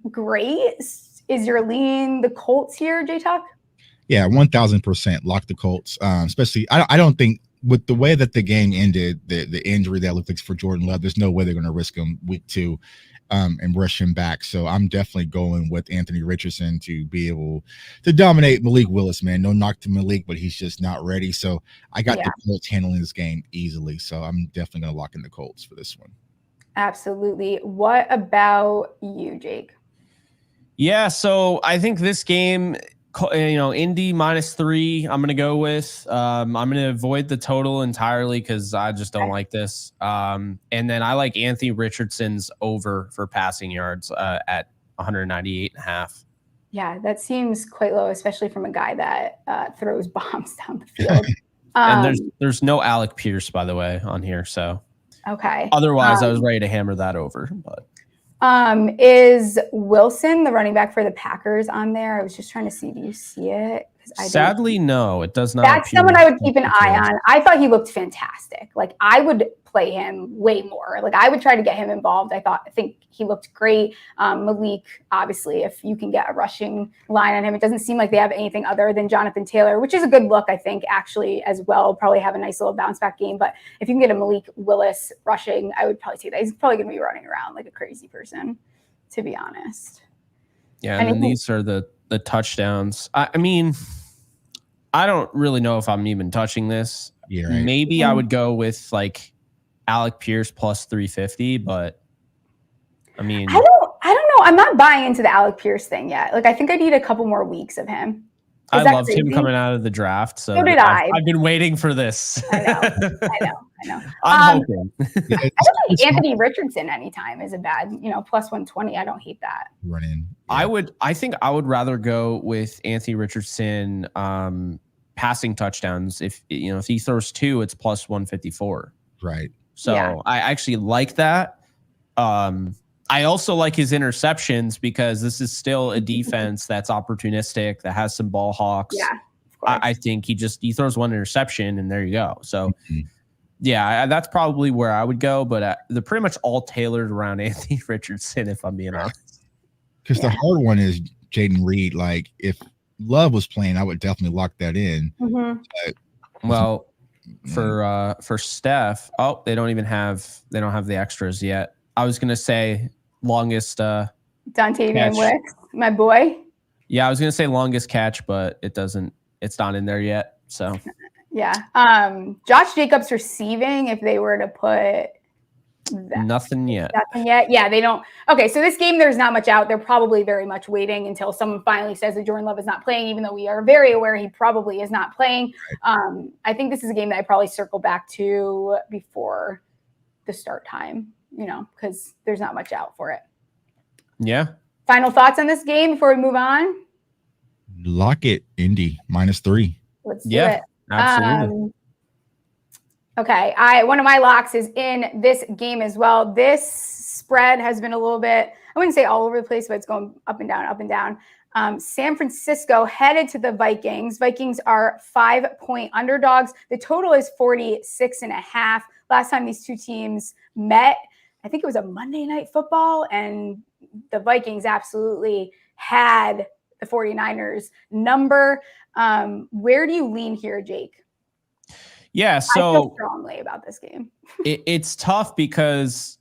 great. Is your lean the Colts here, J-Tuck? Yeah, 1,000% lock the Colts. Especially, I don't think with the way that the game ended, the injury that looked like for Jordan Love, there's no way they're going to risk him week 2 and rush him back. So I'm definitely going with Anthony Richardson to be able to dominate Malik Willis, man. No knock to Malik, but he's just not ready. So I got the Colts handling this game easily. So I'm definitely going to lock in the Colts for this one. Absolutely. What about you, Jake? Yeah, so I think this game, Indy -3, I'm going to go with. I'm going to avoid the total entirely because I just don't like this. And then I like Anthony Richardson's over for passing yards at 198.5. Yeah, that seems quite low, especially from a guy that throws bombs down the field. And there's no Alec Pierce, by the way, on here. So okay. Otherwise, I was ready to hammer that over. But is Wilson, the running back for the Packers, on there? I was just trying to see. Do you see it? Sadly, no, it does not. That's someone I would keep an eye on. I thought he looked fantastic. I would play him way more. I would try to get him involved. I think he looked great. Malik, obviously, if you can get a rushing line on him, it doesn't seem like they have anything other than Jonathan Taylor, which is a good look, I think, actually, as well. Probably have a nice little bounce back game. But if you can get a Malik Willis rushing, I would probably take that. He's probably going to be running around like a crazy person, to be honest. Yeah, and then these are the touchdowns. I mean, I don't really know if I'm even touching this. Yeah, right. Maybe I would go with like Alec Pierce plus 350, but I mean, I don't know. I'm not buying into the Alec Pierce thing yet. Like, I think I need a couple more weeks of him. I loved him coming out of the draft. So did I. I've been waiting for this. I know. I'm hoping. I don't think Anthony Richardson anytime is a bad, plus 120. I don't hate that. Running. Yeah. I think I would rather go with Anthony Richardson passing touchdowns. If he throws 2, it's plus 154. Right. So I actually like that. I also like his interceptions because this is still a defense that's opportunistic, that has some ball hawks. Yeah, of course. I think he throws one interception and there you go. So yeah, that's probably where I would go. But they're pretty much all tailored around Anthony Richardson, if I'm being honest. Because the hard one is Jaden Reed. Like if Love was playing, I would definitely lock that in. Well, for Steph, they don't have the extras yet. I was gonna say longest Dante Van Wicks, my boy. Yeah, I was gonna say longest catch, but it's not in there yet. So yeah. Josh Jacobs receiving, if they were to put nothing yet. Yeah, they don't. Okay, so this game, there's not much out. They're probably very much waiting until someone finally says that Jordan Love is not playing, even though we are very aware he probably is not playing. I think this is a game that I probably circle back to before the start time, because there's not much out for it. Yeah. Final thoughts on this game before we move on? Lock it, Indy, -3. Let's do it. Absolutely. Okay, one of my locks is in this game as well. This spread has been a little bit, I wouldn't say all over the place, but it's going up and down, up and down. San Francisco headed to the Vikings. Vikings are 5-point underdogs. The total is 46.5. Last time these two teams met, I think it was a Monday Night Football, and the Vikings absolutely had the 49ers number. Where do you lean here, Jake? Yeah, so I feel strongly about this game. It's tough because,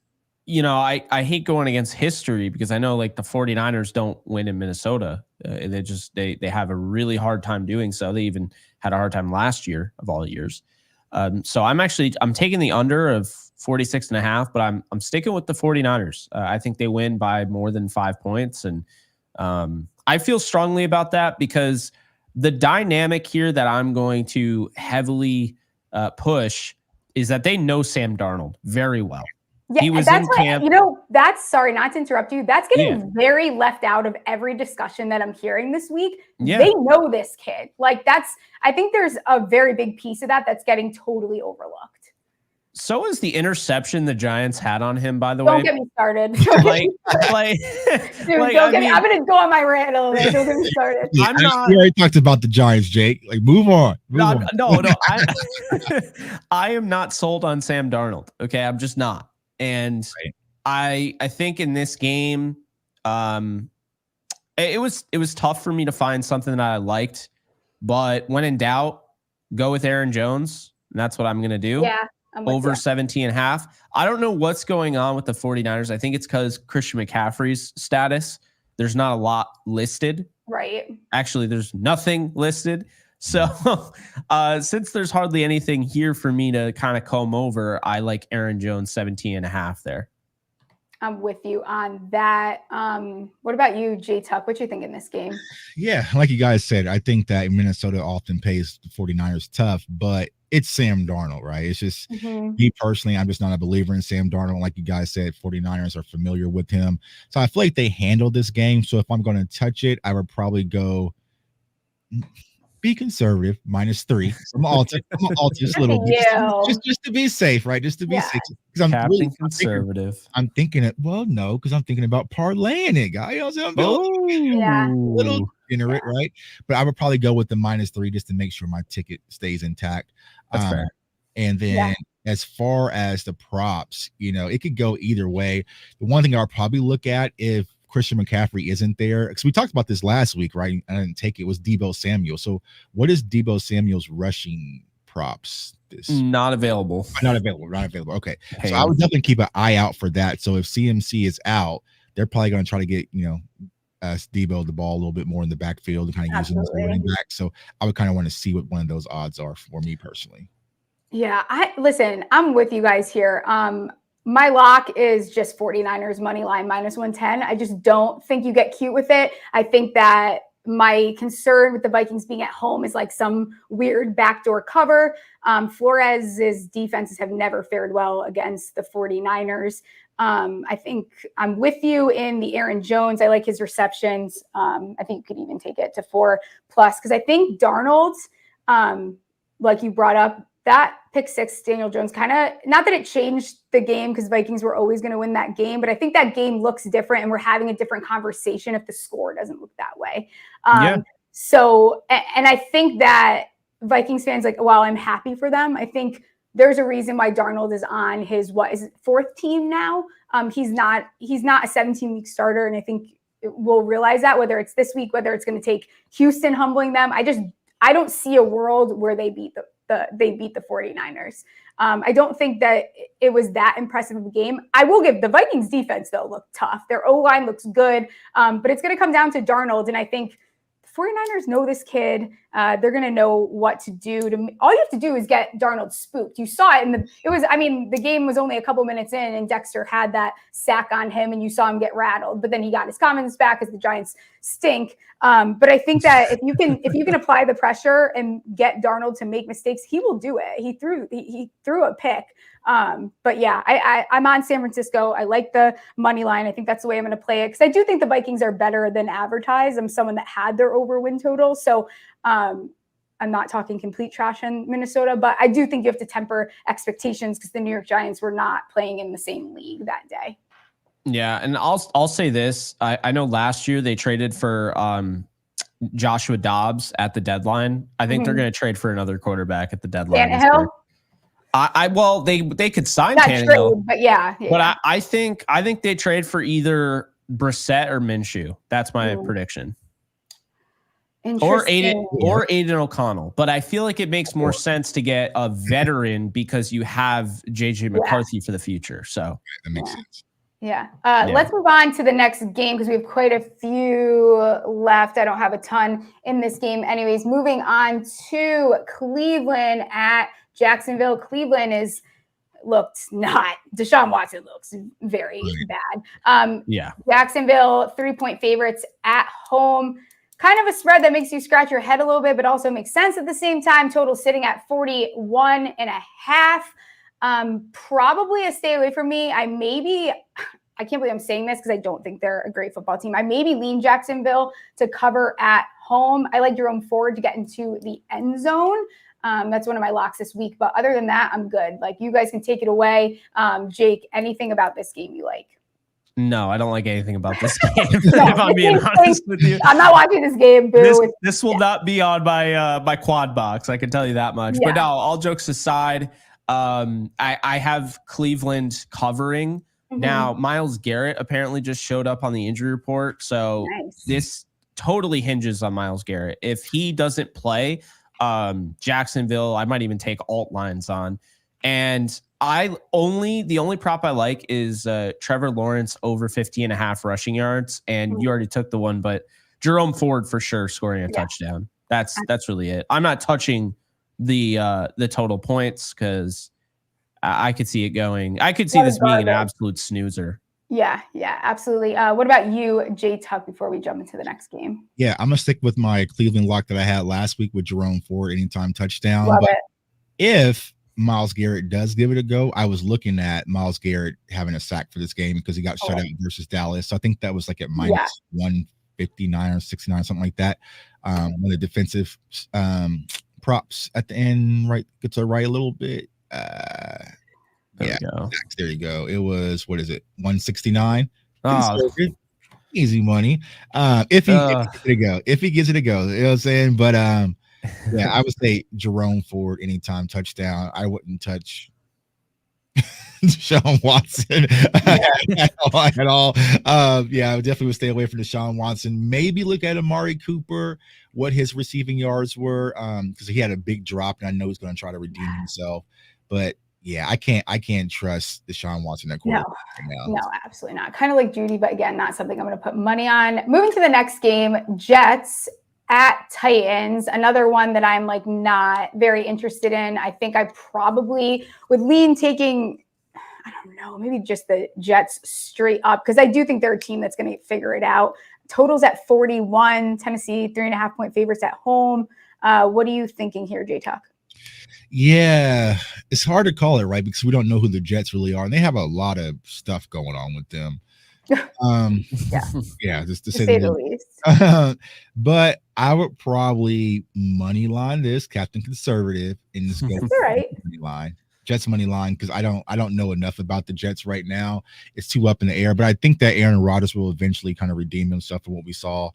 I hate going against history because I know like the 49ers don't win in Minnesota. They have a really hard time doing so. They even had a hard time last year of all years. So I'm taking the under of 46.5, but I'm sticking with the 49ers. I think they win by more than 5 points. And I feel strongly about that because the dynamic here that I'm going to heavily push is that they know Sam Darnold very well. Yeah, he was that's in camp. Sorry, not to interrupt you. That's getting very left out of every discussion that I'm hearing this week. Yeah. They know this kid. I think there's a very big piece of that that's getting totally overlooked. So is the interception the Giants had on him, by the way. Don't get me started. Dude, I'm going to go on my rant a little bit. Don't get me started. We already talked about the Giants, Jake. Move on. No. I am not sold on Sam Darnold. Okay, I'm just not. And I think in this game, it was tough for me to find something that I liked. But when in doubt, go with Aaron Jones. And that's what I'm going to do. Yeah. Over 17.5. I don't know what's going on with the 49ers. I think it's because Christian McCaffrey's status. There's not a lot listed. Right. Actually, there's nothing listed. So since there's hardly anything here for me to kind of comb over, I like Aaron Jones 17.5 there. I'm with you on that. What about you, J Tuck? What you think in this game? Yeah, like you guys said, I think that Minnesota often pays the 49ers tough, but it's Sam Darnold, right? It's just me personally, I'm just not a believer in Sam Darnold. Like you guys said, 49ers are familiar with him. So I feel like they handled this game. So if I'm going to touch it, I would probably go be conservative, -3. So I'm gonna alter just a little bit, just to be safe, right? Just to be safe. Because I'm conservative. I'm thinking it. Well, no, because I'm thinking about parlaying it, guy. You know what I'm saying? Yeah. A little generate, right? But I would probably go with the -3 just to make sure my ticket stays intact. That's fair. And then as far as the props, it could go either way. The one thing I'll probably look at if Christian McCaffrey isn't there, because we talked about this last week, right? I didn't take it, was Deebo Samuel. So what is Deebo Samuel's rushing props? Not available. Not available. Okay. So I would definitely keep an eye out for that. So if CMC is out, they're probably going to try to get, Deebo the ball a little bit more in the backfield and kind of use him as a running back. So I would kind of want to see what one of those odds are for me personally. Yeah, listen, I'm with you guys here. My lock is just 49ers money line -110. I just don't think you get cute with it. I think that my concern with the Vikings being at home is like some weird backdoor cover. Flores's defenses have never fared well against the 49ers. I think I'm with you in the Aaron Jones. I like his receptions. I think you could even take it to 4+ because I think Darnold, like you brought up, that pick six, Daniel Jones, kind of, not that it changed the game because Vikings were always going to win that game, but I think that game looks different and we're having a different conversation if the score doesn't look that way. So, and I think that Vikings fans, like, while I'm happy for them, I think there's a reason why Darnold is on his, what is it, 4th team now? He's not a 17-week starter. And I think we'll realize that whether it's this week, whether it's going to take Houston humbling them. I don't see a world where they beat the 49ers. I don't think that it was that impressive of a game. I will give the Vikings defense, though, look tough. Their O-line looks good, but it's going to come down to Darnold. And I think the 49ers know this kid. They're going to know what to do. All you have to do is get Darnold spooked. You saw it the game was only a couple minutes in and Dexter had that sack on him and you saw him get rattled, but then he got his confidence back as the Giants stink. But I think that if you can apply the pressure and get Darnold to make mistakes, he will do it. He threw a pick. But yeah, I'm on San Francisco. I like the money line. I think that's the way I'm going to play it because I do think the Vikings are better than advertised. I'm someone that had their over win total. So I'm not talking complete trash in Minnesota, but I do think you have to temper expectations because the New York Giants were not playing in the same league that day. Yeah, and I'll say this. I know last year they traded for Joshua Dobbs at the deadline. I think they're going to trade for another quarterback at the deadline. Well, they could sign Tannehill, but yeah. But I think they trade for either Brissett or Minshew. That's my prediction. Or Aiden O'Connell. But I feel like it makes more sense to get a veteran because you have JJ McCarthy for the future. So that makes sense. Yeah. Let's move on to the next game because we have quite a few left. I don't have a ton in this game. Anyways, moving on to Cleveland at Jacksonville. Cleveland Deshaun Watson looks very bad. Jacksonville 3-point favorites at home. Kind of a spread that makes you scratch your head a little bit, but also makes sense at the same time. Total sitting at 41.5. Probably a stay away from me. I can't believe I'm saying this because I don't think they're a great football team. I maybe lean Jacksonville to cover at home. I like Jerome Ford to get into the end zone. That's one of my locks this week. But other than that, I'm good. Like, you guys can take it away. Jake, anything about this game you like? No, I don't like anything about this game. If I'm being honest with you, I'm not watching this game. This will not be on my quad box. I can tell you that much. Yeah. But no, all jokes aside, I have Cleveland covering. Now, Myles Garrett apparently just showed up on the injury report. So this totally hinges on Myles Garrett. If he doesn't play, Jacksonville, I might even take alt lines on. And the only prop I like is Trevor Lawrence over 50.5 rushing yards. And you already took the one, but Jerome Ford for sure scoring a touchdown. That's really it. I'm not touching the total points because I could see it going. I could see this being an absolute snoozer. Yeah, absolutely. What about you, Jay Tuck, before we jump into the next game? Yeah, I'm going to stick with my Cleveland lock that I had last week with Jerome Ford anytime touchdown. Love it. If Myles Garrett does give it a go, I was looking at Myles Garrett having a sack for this game because he got shut out versus Dallas. So I think that was like at minus 159 or 69, something like that. One of the defensive props at the end, right, gets a right a little bit. There you go. It was, what is it, 169? Easy money. If he gives it a go, you know what I'm saying? But yeah, I would say Jerome Ford anytime touchdown. I wouldn't touch Deshaun Watson at all. I would definitely stay away from Deshaun Watson. Maybe look at Amari Cooper, what his receiving yards were, because he had a big drop, and I know he's going to try to redeem himself. But yeah, I can't trust Deshaun Watson at quarterback. No, absolutely not. Kind of like Judy, but again, not something I'm going to put money on. Moving to the next game, Jets at Titans, another one that I'm like not very interested in. I think I probably would lean taking, I don't know, maybe just the Jets straight up, because I do think they're a team that's going to figure it out. Totals at 41, Tennessee 3.5-point favorites at home. What are you thinking here, J-Tuck? Yeah, it's hard to call it, right? Because we don't know who the Jets really are, and they have a lot of stuff going on with them. Just to say the least. But I would probably money line this, Captain Conservative, and just go money line. Jets money line, because I don't know enough about the Jets right now. It's too up in the air, but I think that Aaron Rodgers will eventually kind of redeem himself from what we saw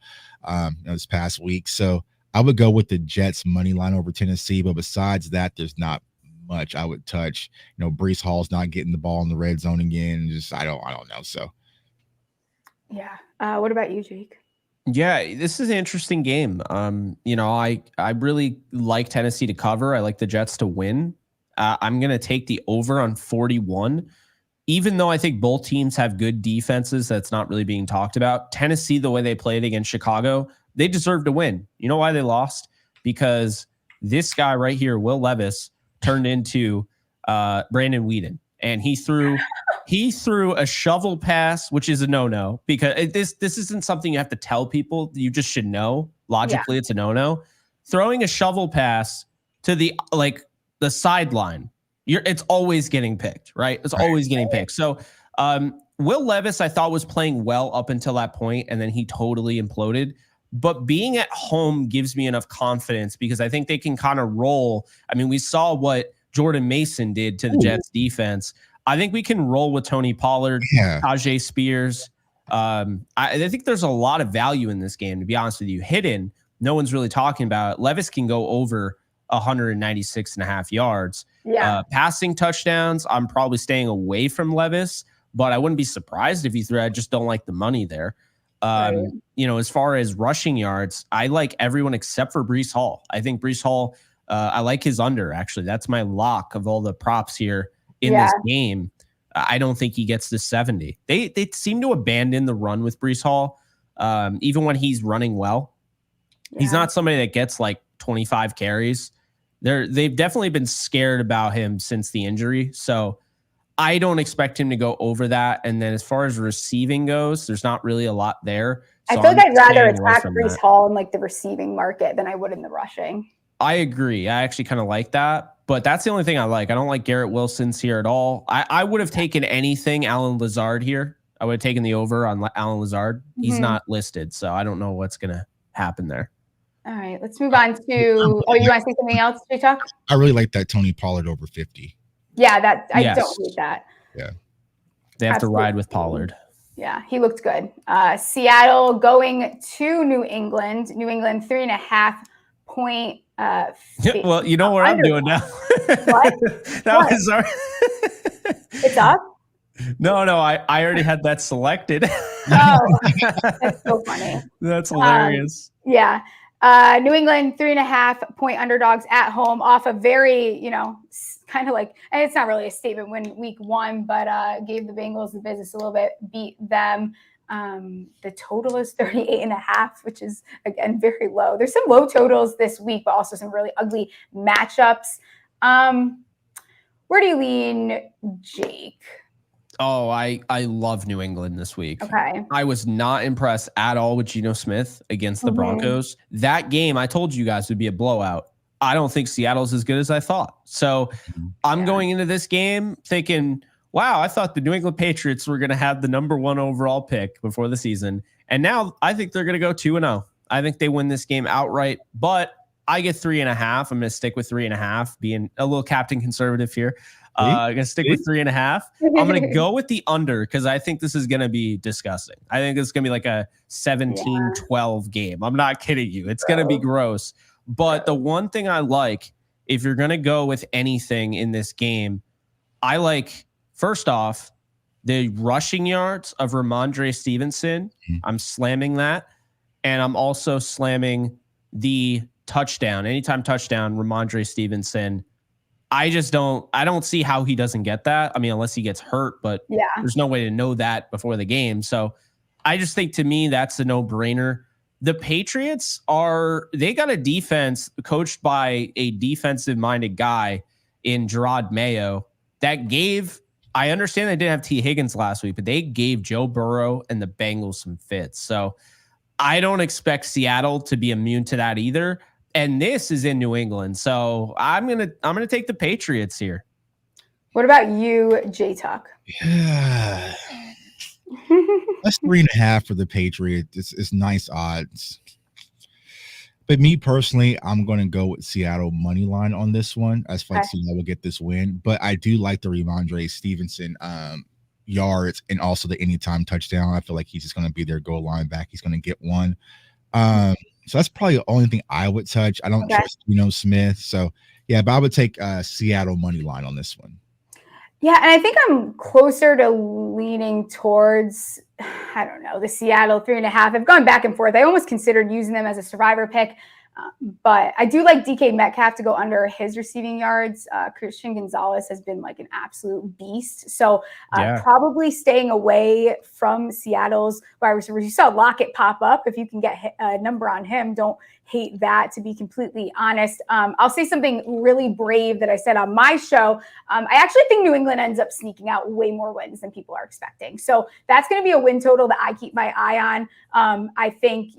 this past week. So I would go with the Jets money line over Tennessee, but besides that, there's not much I would touch. Breece Hall's not getting the ball in the red zone again. I don't know. So yeah. What about you, Jake? Yeah, this is an interesting game. I really like Tennessee to cover. I like the Jets to win. I'm going to take the over on 41, even though I think both teams have good defenses. That's not really being talked about. Tennessee, the way they played against Chicago, they deserve to win. You know why they lost? Because this guy right here, Will Levis, turned into Brandon Weeden, and he threw a shovel pass, which is a no-no, because this isn't something you have to tell people. You just should know. Logically, It's a no-no. Throwing a shovel pass to the sideline, it's always getting picked, right? It's always getting picked. So Will Levis, I thought, was playing well up until that point, and then he totally imploded. But being at home gives me enough confidence because I think they can kind of roll. I mean, we saw what Jordan Mason did to the Jets defense. I think we can roll with Tony Pollard, Tajay Spears. I think there's a lot of value in this game, to be honest with you. Hidden, no one's really talking about it. Levis can go over 196.5 yards. Passing touchdowns, I'm probably staying away from Levis, but I wouldn't be surprised if he threw. I just don't like the money there. As far as rushing yards, I like everyone except for Breece Hall. I think Breece Hall, I like his under, actually. That's my lock of all the props here in this game. I don't think he gets to 70. They seem to abandon the run with Breece Hall, even when he's running well. He's not somebody that gets like 25 carries. They've definitely been scared about him since the injury. So I don't expect him to go over that. And then as far as receiving goes, there's not really a lot there. So I feel like I'd rather attack Breece Hall in like the receiving market than I would in the rushing. I agree. I actually kind of like that, but that's the only thing I like. I don't like Garrett Wilson's here at all. I would have taken anything Allen Lazard here. I would have taken the over on Allen Lazard. He's not listed, so I don't know what's going to happen there. All right, let's move on to, you want to say something else, J-Tuck? I really like that Tony Pollard over 50. Yeah, I don't hate that. Yeah. They have to ride with Pollard. Yeah, he looked good. Seattle going to New England. New England 3.5-point. Well, you know what I'm doing now. What? Was our... It's up? No, I already had that selected. Oh, that's so funny. That's hilarious. New England 3.5-point underdogs at home off a very, kind of like, and it's not really a statement win week one, but gave the Bengals the business a little bit, beat them. The total is 38.5, which is, again, very low. There's some low totals this week, but also some really ugly matchups. Where do you lean, Jake? Oh, I love New England this week. Okay. I was not impressed at all with Geno Smith against the Broncos. That game, I told you guys, would be a blowout. I don't think Seattle's as good as I thought. So I'm going into this game thinking, wow, I thought the New England Patriots were going to have the number 1 overall pick before the season. And now I think they're going to go 2-0. I think they win this game outright, but I get 3.5. I'm going to stick with 3.5, being a little captain conservative here. I'm going to stick with 3.5. I'm going to go with the under because I think this is going to be disgusting. I think it's going to be like a 17-12 game. I'm not kidding you. It's going to be gross. But the one thing I like, if you're going to go with anything in this game, I like, first off, the rushing yards of Ramondre Stevenson. I'm slamming that. And I'm also slamming the touchdown. Anytime touchdown, Ramondre Stevenson. I don't see how he doesn't get that. I mean, unless he gets hurt, but there's no way to know that before the game. So I just think, to me, that's a no-brainer. The Patriots they got a defense coached by a defensive minded guy in Gerard Mayo that I understand they didn't have T. Higgins last week, but they gave Joe Burrow and the Bengals some fits. So I don't expect Seattle to be immune to that either. And this is in New England. So I'm gonna take the Patriots here. What about you, J-Tuck? Yeah. That's 3.5 for the Patriots. It's nice odds. But me personally, I'm going to go with Seattle money line on this one. I feel like Seattle will get this win. But I do like the Ramondre Stevenson yards and also the anytime touchdown. I feel like he's just going to be their goal line back. He's going to get one. So that's probably the only thing I would touch. I don't trust Smith. So, yeah, but I would take Seattle money line on this one. Yeah, and I think I'm closer to leaning towards, I don't know, the Seattle 3.5. I've gone back and forth. I almost considered using them as a survivor pick, but I do like DK Metcalf to go under his receiving yards. Christian Gonzalez has been like an absolute beast. So probably staying away from Seattle's wide receivers. You saw Lockett pop up. If you can get a number on him, don't hate that, to be completely honest. I'll say something really brave that I said on my show. I actually think New England ends up sneaking out way more wins than people are expecting. So that's going to be a win total that I keep my eye on. I think,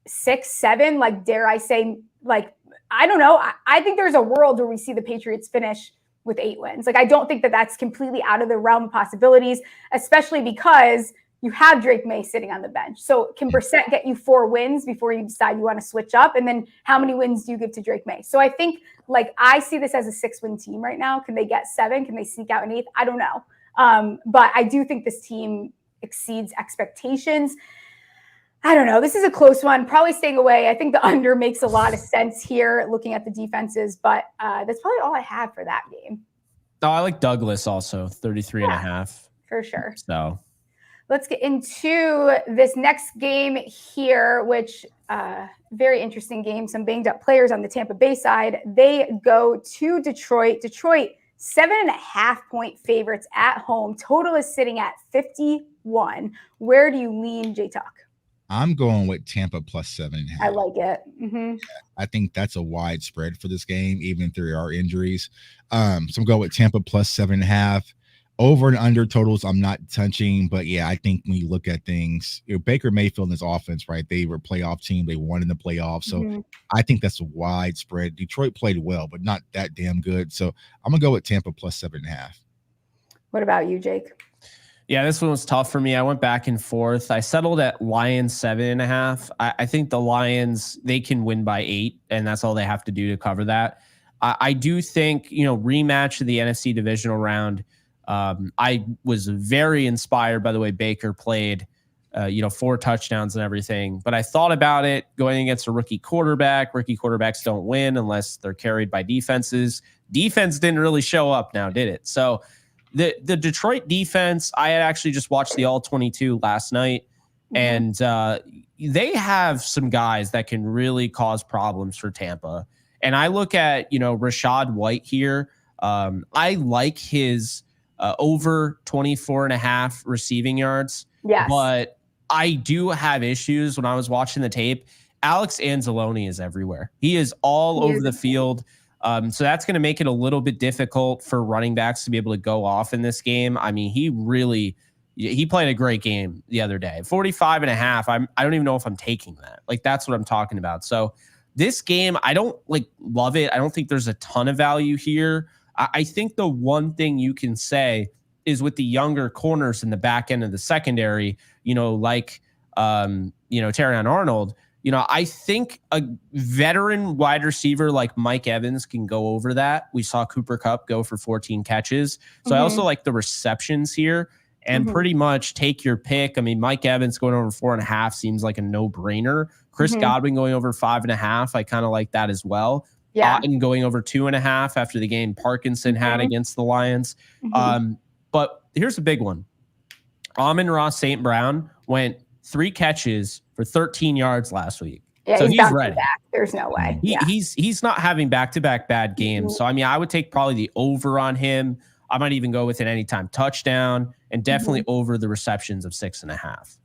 6, 7, like, dare I say, like, I don't know. I think there's a world where we see the Patriots finish with 8 wins. Like, I don't think that that's completely out of the realm of possibilities, especially because you have Drake May sitting on the bench. So can Brissett get you 4 wins before you decide you want to switch up? And then how many wins do you give to Drake May? So I think, like, I see this as a 6-win team right now. Can they get 7? Can they sneak out an 8th? I don't know. But I do think this team exceeds expectations. I don't know. This is a close one. Probably staying away. I think the under makes a lot of sense here looking at the defenses, but that's probably all I have for that game. Oh, I like Douglas also, 33.5. For sure. So let's get into this next game here, which very interesting game. Some banged up players on the Tampa Bay side. They go to Detroit. Detroit, 7.5-point favorites at home. Total is sitting at 51. Where do you lean, J-Tuck? I'm going with Tampa plus 7.5. I like it. Mm-hmm. I think that's a wide spread for this game, even if there are injuries. So I'm going with Tampa plus 7.5. Over and under totals, I'm not touching. But, yeah, I think when you look at things, Baker Mayfield and his offense, right, they were a playoff team. They won in the playoffs. So I think that's a wide spread. Detroit played well, but not that damn good. So I'm going to go with Tampa plus 7.5. What about you, Jake? Yeah, this one was tough for me. I went back and forth. I settled at Lions 7.5. I think the Lions, they can win by 8, and that's all they have to do to cover that. I do think, rematch of the NFC divisional round. I was very inspired by the way Baker played, 4 touchdowns and everything. But I thought about it going against a rookie quarterback. Rookie quarterbacks don't win unless they're carried by defenses. Defense didn't really show up now, did it? So the Detroit defense, I had actually just watched the All-22 last night, and they have some guys that can really cause problems for Tampa. And I look at, Rachaad White here. I like his over 24.5 receiving yards. Yes. But I do have issues when I was watching the tape. Alex Anzalone is everywhere. He is all over the field. So that's going to make it a little bit difficult for running backs to be able to go off in this game. I mean, he played a great game the other day. 45.5. I don't even know if I'm taking that. Like, that's what I'm talking about. So this game, I don't love it. I don't think there's a ton of value here. I think the one thing you can say is with the younger corners in the back end of the secondary, Terrion Arnold, I think a veteran wide receiver like Mike Evans can go over that. We saw Cooper Kupp go for 14 catches. So I also like the receptions here and pretty much take your pick. I mean, Mike Evans going over 4.5 seems like a no-brainer. Chris Godwin going over 5.5. I kind of like that as well. Yeah. Otten going over 2.5 after the game Parkinson had against the Lions. But here's a big one. Amon-Ra St. Brown went 3 catches for 13 yards last week. Yeah, so he's ready. Back. There's no way. He's not having back-to-back bad games. So, I mean, I would take probably the over on him. I might even go with an anytime touchdown and definitely over the receptions of 6.5.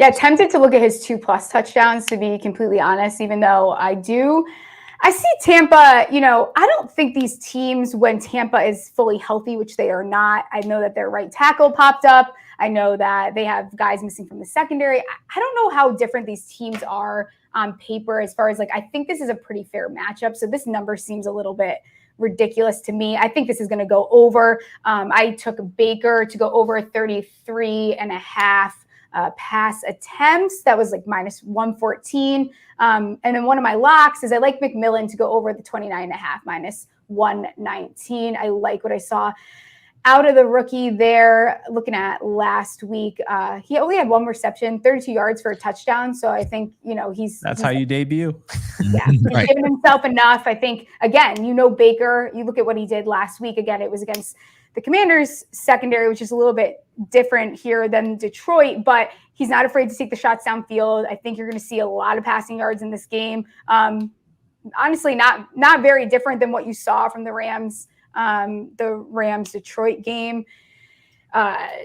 Yeah, tempted to look at his 2+ touchdowns, to be completely honest, even though I see Tampa, I don't think these teams, when Tampa is fully healthy, which they are not, I know that their right tackle popped up. I know that they have guys missing from the secondary. I don't know how different these teams are on paper as far as I think this is a pretty fair matchup. So this number seems a little bit ridiculous to me. I think this is going to go over. I took Baker to go over 33.5 pass attempts. That was minus 114. And then one of my locks is I like McMillan to go over the 29.5 minus 119. I like what I saw out of the rookie there. Looking at last week, he only had 1 reception, 32 yards for a touchdown. So I think, that's how you debut. Yeah, he's given himself enough. I think, again, Baker, you look at what he did last week. Again, it was against the Commanders secondary, which is a little bit different here than Detroit, but he's not afraid to take the shots downfield. I think you're going to see a lot of passing yards in this game. Honestly, not very different than what you saw from the Rams Detroit game.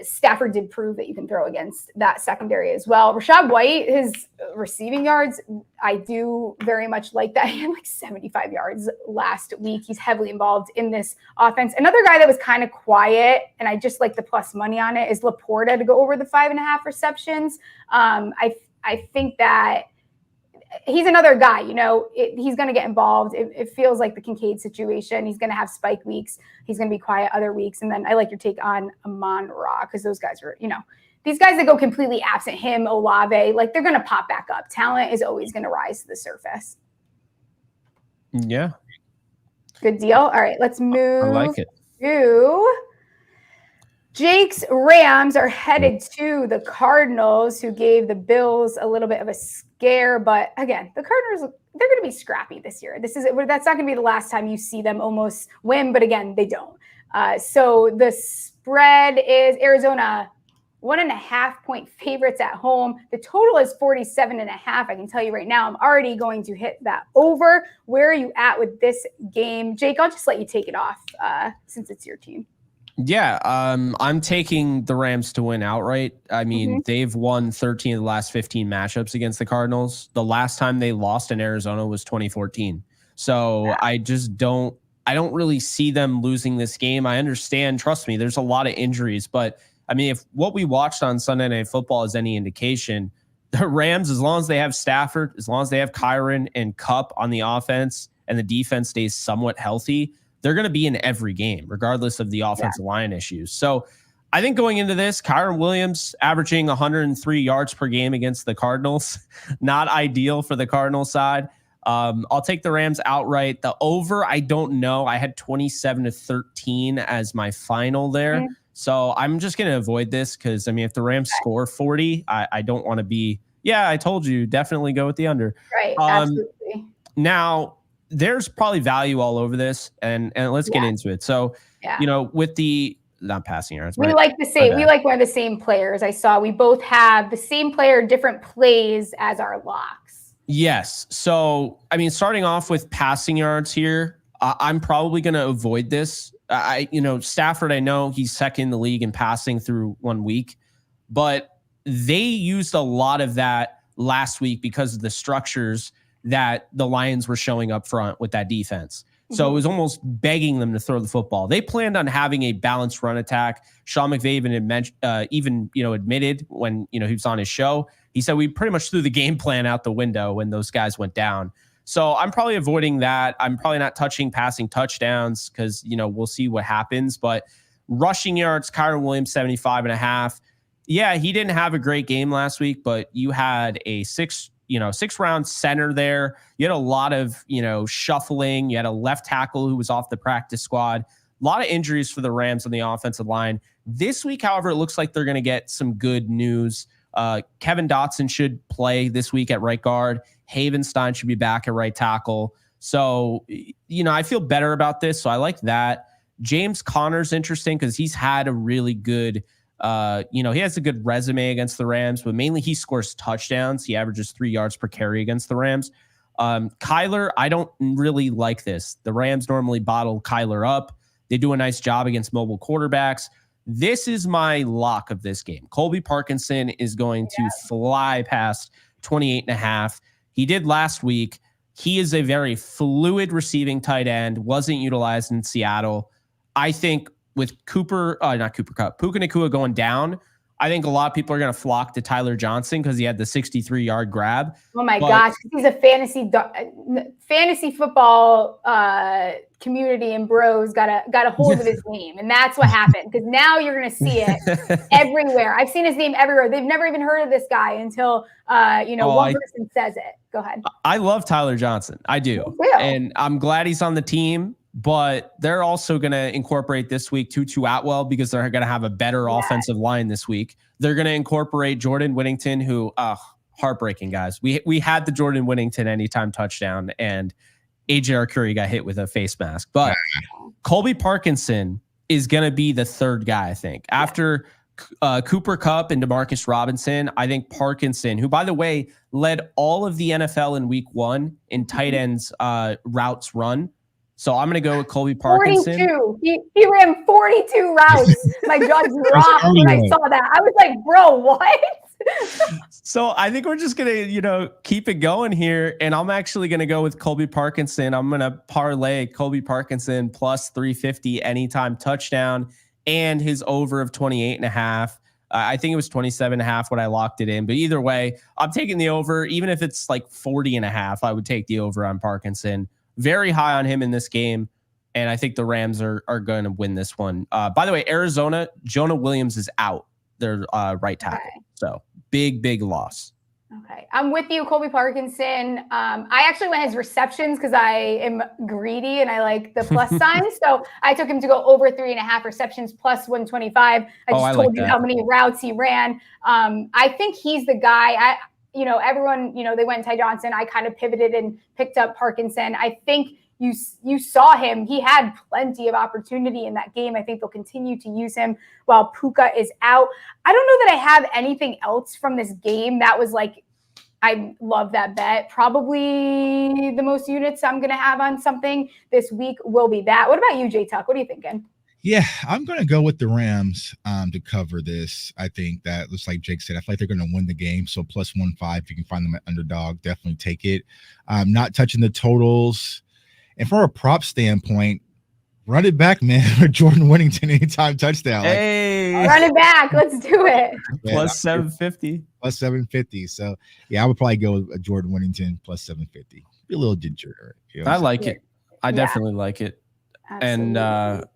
Stafford did prove that you can throw against that secondary as well. Rachaad White, his receiving yards, I do very much like that. He had 75 yards last week. He's heavily involved in this offense. Another guy that was kind of quiet, and I just like the plus money on it, is Laporta to go over the 5.5 receptions. I think that he's another guy, he's going to get involved. It feels like the Kincaid situation. He's going to have spike weeks. He's going to be quiet other weeks. And then I like your take on Amon-Ra, because those guys are, these guys that go completely absent, him, Olave, they're going to pop back up. Talent is always going to rise to the surface. Yeah. Good deal. All right, let's move I like it. to Jake's Rams are headed to the Cardinals, who gave the Bills a little bit of a scare. But again, the Cardinals, they're going to be scrappy this year. That's not going to be the last time you see them almost win. But again, they don't. So the spread is Arizona 1.5 point favorites at home. The total is 47.5. I can tell you right now, I'm already going to hit that over. Where are you at with this game? Jake, I'll just let you take it off since it's your team. Yeah, I'm taking the Rams to win outright. I mean, they've won 13 of the last 15 matchups against the Cardinals. The last time they lost in Arizona was 2014. So yeah. I don't really see them losing this game. I understand, trust me, there's a lot of injuries. But, I mean, if what we watched on Sunday Night Football is any indication, the Rams, as long as they have Stafford, as long as they have Kyron and Kupp on the offense and the defense stays somewhat healthy, they're going to be in every game, regardless of the offensive line issues. So I think going into this, Kyron Williams averaging 103 yards per game against the Cardinals, not ideal for the Cardinals side. I'll take the Rams outright. The over, I don't know. I had 27-13 as my final there. Mm-hmm. So I'm just going to avoid this because, I mean, if the Rams score 40, I don't want to be, I told you, definitely go with the under. Right, absolutely. Now, there's probably value all over this, and let's get into it. So, with the not passing yards, we like the same. We like one of the same players. I saw we both have the same player, different plays as our locks. Yes. So, I mean, starting off with passing yards here, I'm probably going to avoid this. Stafford, I know he's second in the league in passing through 1 week, but they used a lot of that last week because of the structures that the Lions were showing up front with that defense. So it was almost begging them to throw the football. They planned on having a balanced run attack. Sean McVay even admitted when he was on his show, he said we pretty much threw the game plan out the window when those guys went down. So I'm probably avoiding that. I'm probably not touching passing touchdowns because we'll see what happens. But rushing yards, Kyron Williams 75.5. Yeah, he didn't have a great game last week, but you had a 6-round center there. You had a lot of, shuffling. You had a left tackle who was off the practice squad. A lot of injuries for the Rams on the offensive line. This week, however, it looks like they're going to get some good news. Kevin Dotson should play this week at right guard. Havenstein should be back at right tackle. So, I feel better about this. So I like that. James Conner's interesting because he's had a really good he has a good resume against the Rams, but mainly he scores touchdowns. He averages 3 yards per carry against the Rams. Kyler, I don't really like this. The Rams normally bottle Kyler up. They do a nice job against mobile quarterbacks. This is my lock of this game. Colby Parkinson is going to fly past 28.5. He did last week. He is a very fluid receiving tight end, wasn't utilized in Seattle. I think with Puka Nacua going down, I think a lot of people are going to flock to Tyler Johnson because he had the 63-yard grab. Oh my gosh, he's a fantasy football community and bros got a hold of his name, and that's what happened. Because now you're going to see it everywhere. I've seen his name everywhere. They've never even heard of this guy until one person says it. Go ahead. I love Tyler Johnson. I do, and I'm glad he's on the team. But they're also going to incorporate this week Tutu Atwell because they're going to have a better offensive line this week. They're going to incorporate Jordan Whittington, who, heartbreaking, guys. We had the Jordan Whittington anytime touchdown, and AJ Arcuri got hit with a face mask. But Colby Parkinson is going to be the third guy, I think. After Cooper Kupp and Demarcus Robinson, I think Parkinson, who, by the way, led all of the NFL in week 1 in tight ends routes run. So I'm going to go with Colby Parkinson. 42. He ran 42 routes. My jaw dropped when I saw that. I was like, bro, what? So I think we're just going to, keep it going here. And I'm actually going to go with Colby Parkinson. I'm going to parlay Colby Parkinson plus 350 anytime touchdown and his over of 28.5. I think it was 27.5 when I locked it in. But either way, I'm taking the over. Even if it's like 40.5, I would take the over on Parkinson. Very high on him in this game, and I think the Rams are going to win this one. By the way, Arizona, Jonah Williams is out. Their right tackle. Okay. So big loss. Okay. I'm with you, Colby Parkinson. I actually went his receptions because I am greedy and I like the plus sign. So I took him to go over 3.5 receptions plus 125. I told you how many routes he ran. I think he's the guy. Everyone, they went Ty Johnson. I kind of pivoted and picked up Parkinson. I think you saw him. He had plenty of opportunity in that game. I think they'll continue to use him while Puka is out. I don't know that I have anything else from this game that was like, I love that bet. Probably the most units I'm going to have on something this week will be that. What about you, J-Tuck? What are you thinking? Yeah, I'm going to go with the Rams to cover this. I think that looks like Jake said. I feel like they're going to win the game. So plus 1.5, if you can find them at underdog, definitely take it. Not touching the totals. And from a prop standpoint, run it back, man. Jordan Whittington anytime touchdown. Run it back. Let's do it. Yeah, plus 750. Plus 750. So, yeah, I would probably go with Jordan Whittington plus 750. Be a little ginger. I like it. I definitely like it. Absolutely. And,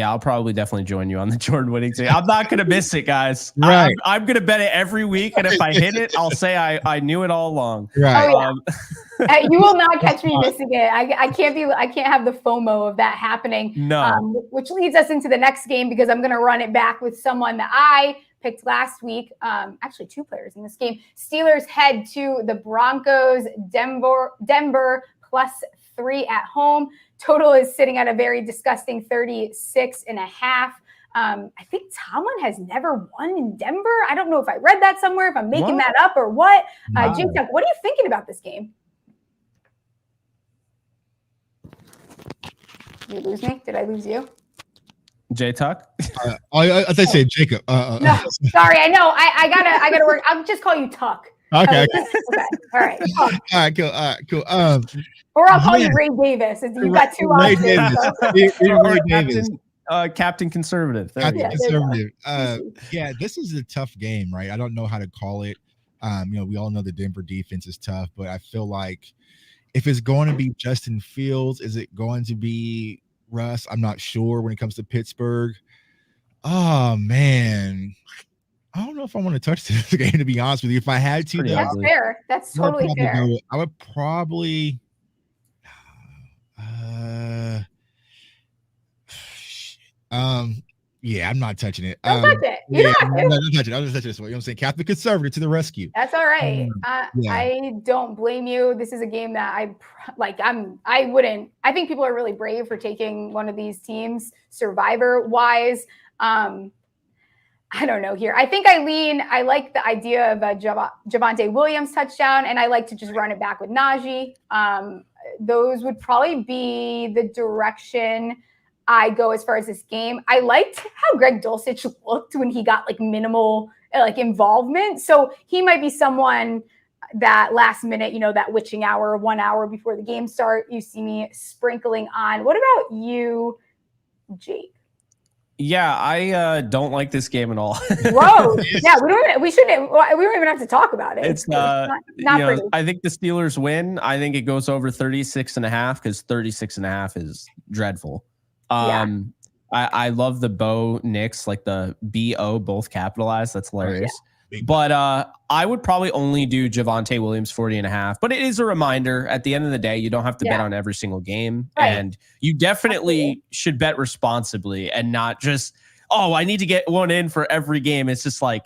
I'll probably definitely join you on the Jordan Whittington. I'm not going to miss it, guys. Right. I'm going to bet it every week. And if I hit it, I'll say I knew it all along. Right. Oh, yeah. You will not catch me missing it. I can't have the FOMO of that happening. No. Which leads us into the next game because I'm going to run it back with someone that I picked last week. Actually, two players in this game. Steelers head to the Broncos. Denver plus 3 at home. Total is sitting at a very disgusting 36.5. I think Tomlin has never won in Denver. I don't know if I read that somewhere, if I'm making that up or what. J-Tuck, what are you thinking about this game? You lose me? Did I lose you? J-Tuck? I thought you said Jacob. No, sorry. I know. I gotta work. I'll just call you Tuck. Okay. All right. All right, cool. Or I'll call you Ray Davis. You got two options. Ray Davis. Captain Conservative. Captain Conservative. This is a tough game, right? I don't know how to call it. We all know the Denver defense is tough, but I feel like if it's going to be Justin Fields, is it going to be Russ? I'm not sure when it comes to Pittsburgh. Oh, man. I don't know if I want to touch this game, to be honest with you. If I had to, that's fair. That's totally fair. I would probably I'm not touching it. Don't touch it. You don't have to. I'm not touching it. I'll just touch this one. You know what I'm saying? Captain Conservative to the rescue. That's all right. I don't blame you. This is a game that I think people are really brave for taking one of these teams survivor wise. I don't know here. I think I like the idea of a Javonte Williams touchdown, and I like to just run it back with Najee. Those would probably be the direction I go as far as this game. I liked how Greg Dulcich looked when he got like minimal like involvement. So he might be someone that last minute, that witching hour, 1 hour before the game start, you see me sprinkling on. What about you, Jake? Yeah, I don't like this game at all. Whoa. Yeah, we don't even have to talk about it. It's not pretty. I think the Steelers win. I think it goes over 36.5 because 36.5 is dreadful. I love the Bo Knicks, like the BO both capitalized. That's hilarious. Yeah. But I would probably only do Javonte Williams 40.5. But it is a reminder at the end of the day, you don't have to bet on every single game. Right. And you definitely should bet responsibly and not just, I need to get one in for every game. It's just like,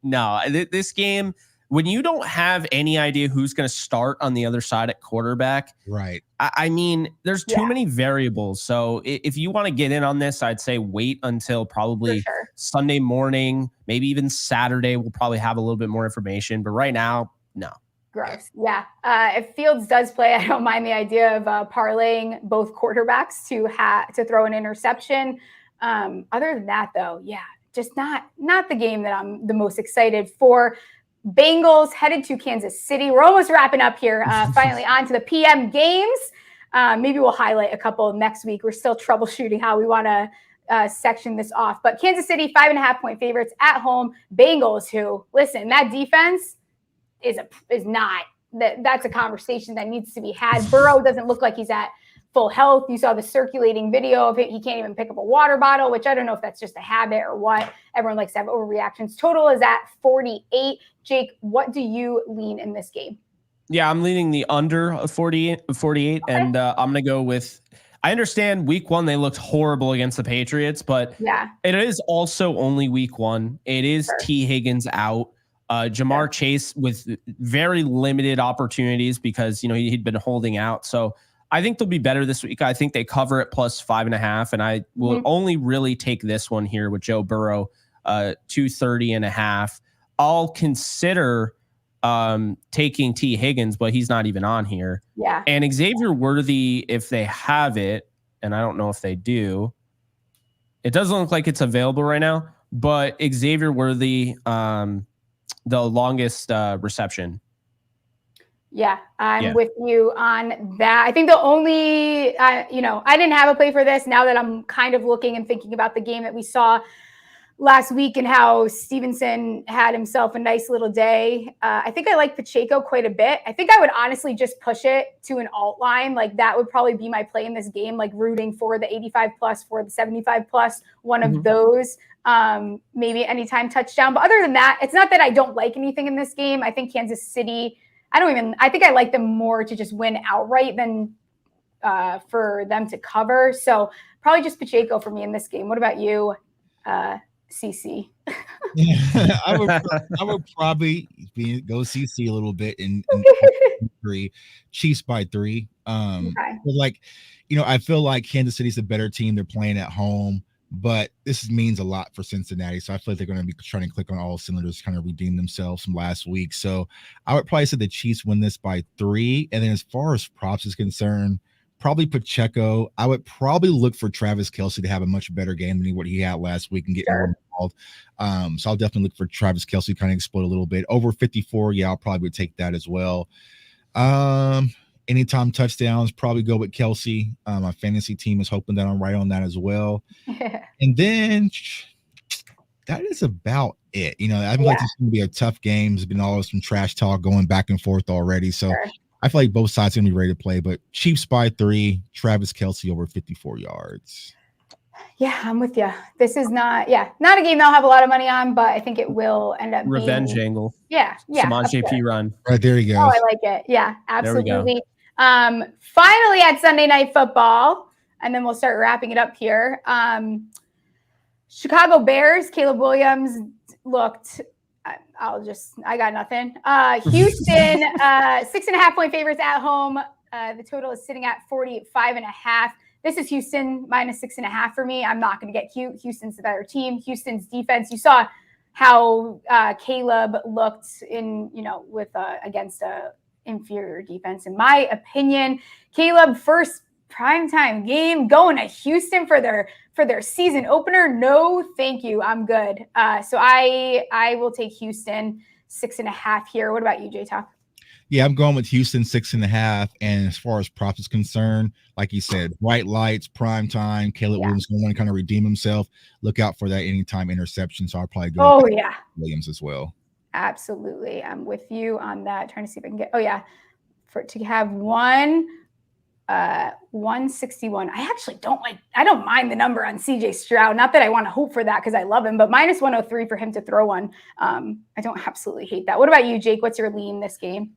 no, this game, when you don't have any idea who's going to start on the other side at quarterback, right? I mean, there's too many variables. So if you want to get in on this, I'd say wait until probably Sunday morning, maybe even Saturday. We'll probably have a little bit more information. But right now, no. Gross. Yeah. If Fields does play, I don't mind the idea of parlaying both quarterbacks to throw an interception. Other than that, though, just not the game that I'm the most excited for. Bengals headed to Kansas City. We're almost wrapping up here. Finally on to the PM games. Maybe we'll highlight a couple next week. We're still troubleshooting how we want to section this off. But Kansas City, 5.5-point favorites at home. Bengals, who, listen, that defense is not. That's a conversation that needs to be had. Burrow doesn't look like he's at full health. You saw the circulating video of it. He can't even pick up a water bottle, which I don't know if that's just a habit or what. Everyone likes to have overreactions. Total is at 48. Jake, what do you lean in this game? Yeah, I'm leaning the under 48, okay. And I'm going to go with, I understand week one, they looked horrible against the Patriots, but it is also only week one. It is T. Higgins out. Jamar Chase with very limited opportunities because, he'd been holding out. So I think they'll be better this week. I think they cover it plus 5.5, and I will only really take this one here with Joe Burrow, 230.5. I'll consider taking T. Higgins, but he's not even on here. Yeah. And Xavier Worthy, if they have it, and I don't know if they do, it doesn't look like it's available right now, but Xavier Worthy, the longest reception. Yeah, I'm with you on that. I think the only, I didn't have a play for this. Now that I'm kind of looking and thinking about the game that we saw last week and how Stevenson had himself a nice little day, I think I like Pacheco quite a bit. I think I would honestly just push it to an alt line. Like that would probably be my play in this game, like rooting for the 85 plus, for the 75 plus, one of those. Maybe anytime touchdown. But other than that, it's not that I don't like anything in this game. I think Kansas City, I think I like them more to just win outright than for them to cover. So probably just Pacheco for me in this game. What about you, CC? I would probably go CC a little bit in 3, Chiefs by 3. But I feel like Kansas City's a better team. They're playing at home. But this means a lot for Cincinnati. So I feel like they're going to be trying to click on all cylinders, kind of redeem themselves from last week. So I would probably say the Chiefs win this by 3. And then as far as props is concerned, probably Pacheco. I would probably look for Travis Kelce to have a much better game than what he had last week and get more involved. So I'll definitely look for Travis Kelce to kind of explode a little bit. Over 54, I'll probably would take that as well. Anytime touchdowns, probably go with Kelce. My fantasy team is hoping that I'm right on that as well. And then that is about it. I feel like this is going to be a tough game. There's been always some trash talk going back and forth already. So I feel like both sides are going to be ready to play. But Chiefs by 3, Travis Kelce over 54 yards. Yeah, I'm with you. This is not a game I'll have a lot of money on, but I think it will end up revenge angle. Yeah. Samaj JP run. Right, there you go. Oh, I like it. Yeah, absolutely. Finally at Sunday Night Football, and then we'll start wrapping it up here. Chicago Bears, Caleb Williams looked, I got nothing. Houston, 6.5-point favorites at home. The total is sitting at 45.5. This is Houston minus 6.5 for me. I'm not going to get cute. Houston's the better team. Houston's defense, you saw how Caleb looked with against a inferior defense. In my opinion, Caleb, first primetime game, going to Houston for their season opener. No, thank you. I'm good. So I will take Houston 6.5 here. What about you, J-Talk? Yeah, I'm going with Houston 6.5. And as far as props is concerned, like you said, bright lights, prime time. Caleb Williams going to want to kind of redeem himself. Look out for that anytime interception. So I'll probably go with Williams as well. Absolutely. I'm with you on that. Trying to see if I can get, to have 161. I don't mind the number on CJ Stroud. Not that I want to hope for that because I love him, but minus 103 for him to throw one. I don't absolutely hate that. What about you, Jake? What's your lean this game?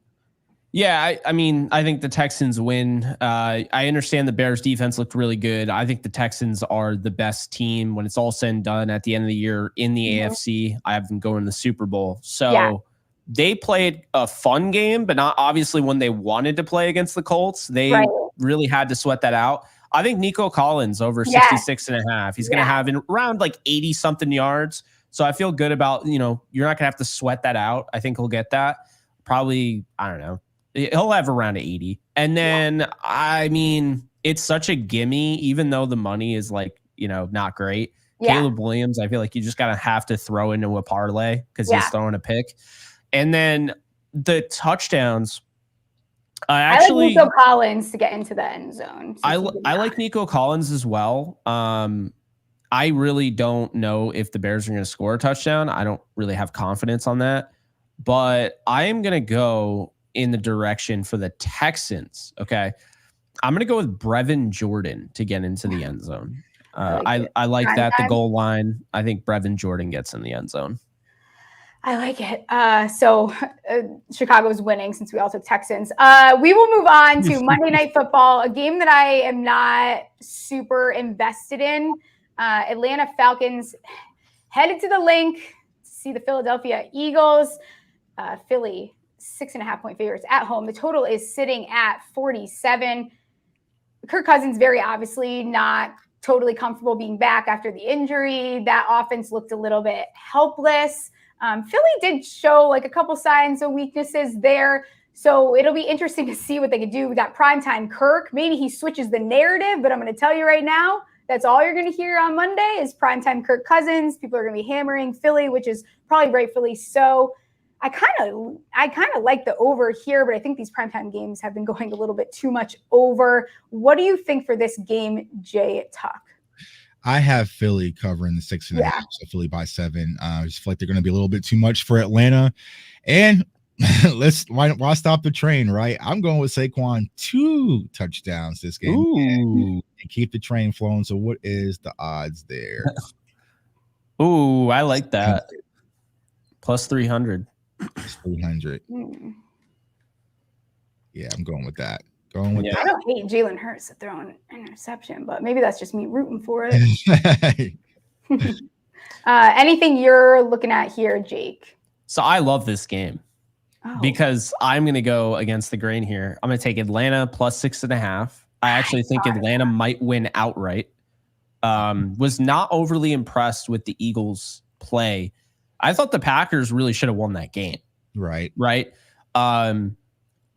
Yeah, I mean, I think the Texans win. I understand the Bears defense looked really good. I think the Texans are the best team when it's all said and done at the end of the year in the AFC. I have them going to the Super Bowl. So they played a fun game, but not obviously when they wanted to play against the Colts. They really had to sweat that out. I think Nico Collins over 66.5. He's going to have around like 80 something yards. So I feel good about, you're not going to have to sweat that out. I think he'll get that. Probably, I don't know. He'll have around 80. And then, I mean, it's such a gimme, even though the money is like, not great. Caleb Williams, I feel like you just got to have to throw into a parlay because he's throwing a pick. And then the touchdowns. I like Nico Collins to get into the end zone. I like Nico Collins as well. I really don't know if the Bears are going to score a touchdown. I don't really have confidence on that. But I am going to go in the direction for the Texans. Okay. I'm going to go with Brevin Jordan to get into the end zone. I like that. The goal line. I think Brevin Jordan gets in the end zone. I like it. So Chicago's winning since we all took Texans. We will move on to Monday Night Football, a game that I am not super invested in. Atlanta Falcons headed to the link to see the Philadelphia Eagles. Philly 6.5 point favorites at home. The total is sitting at 47. Kirk Cousins very obviously not totally comfortable being back after the injury. That offense looked a little bit helpless. Philly did show like a couple signs of weaknesses there. So it'll be interesting to see what they could do with that primetime Kirk. Maybe he switches the narrative, but I'm going to tell you right now, that's all you're going to hear on Monday is primetime Kirk Cousins. People are going to be hammering Philly, which is probably rightfully so. I kind of like the over here, but I think these primetime games have been going a little bit too much over. What do you think for this game, Jay Tuck? I have Philly covering the 6.5, so Philly by 7. I just feel like they're going to be a little bit too much for Atlanta. And why stop the train, right? I'm going with Saquon 2 touchdowns this game and keep the train flowing. So what is the odds there? Ooh, I like that. Plus 300. Plus 300. Yeah, I'm going with that. That. I don't hate Jalen Hurts throwing an interception, but maybe that's just me rooting for it. Anything you're looking at here, Jake? So I love this game because I'm going to go against the grain here. I'm going to take Atlanta plus 6.5. I actually think Atlanta might win outright. Was not overly impressed with the Eagles' play. I thought the Packers really should have won that game. Right.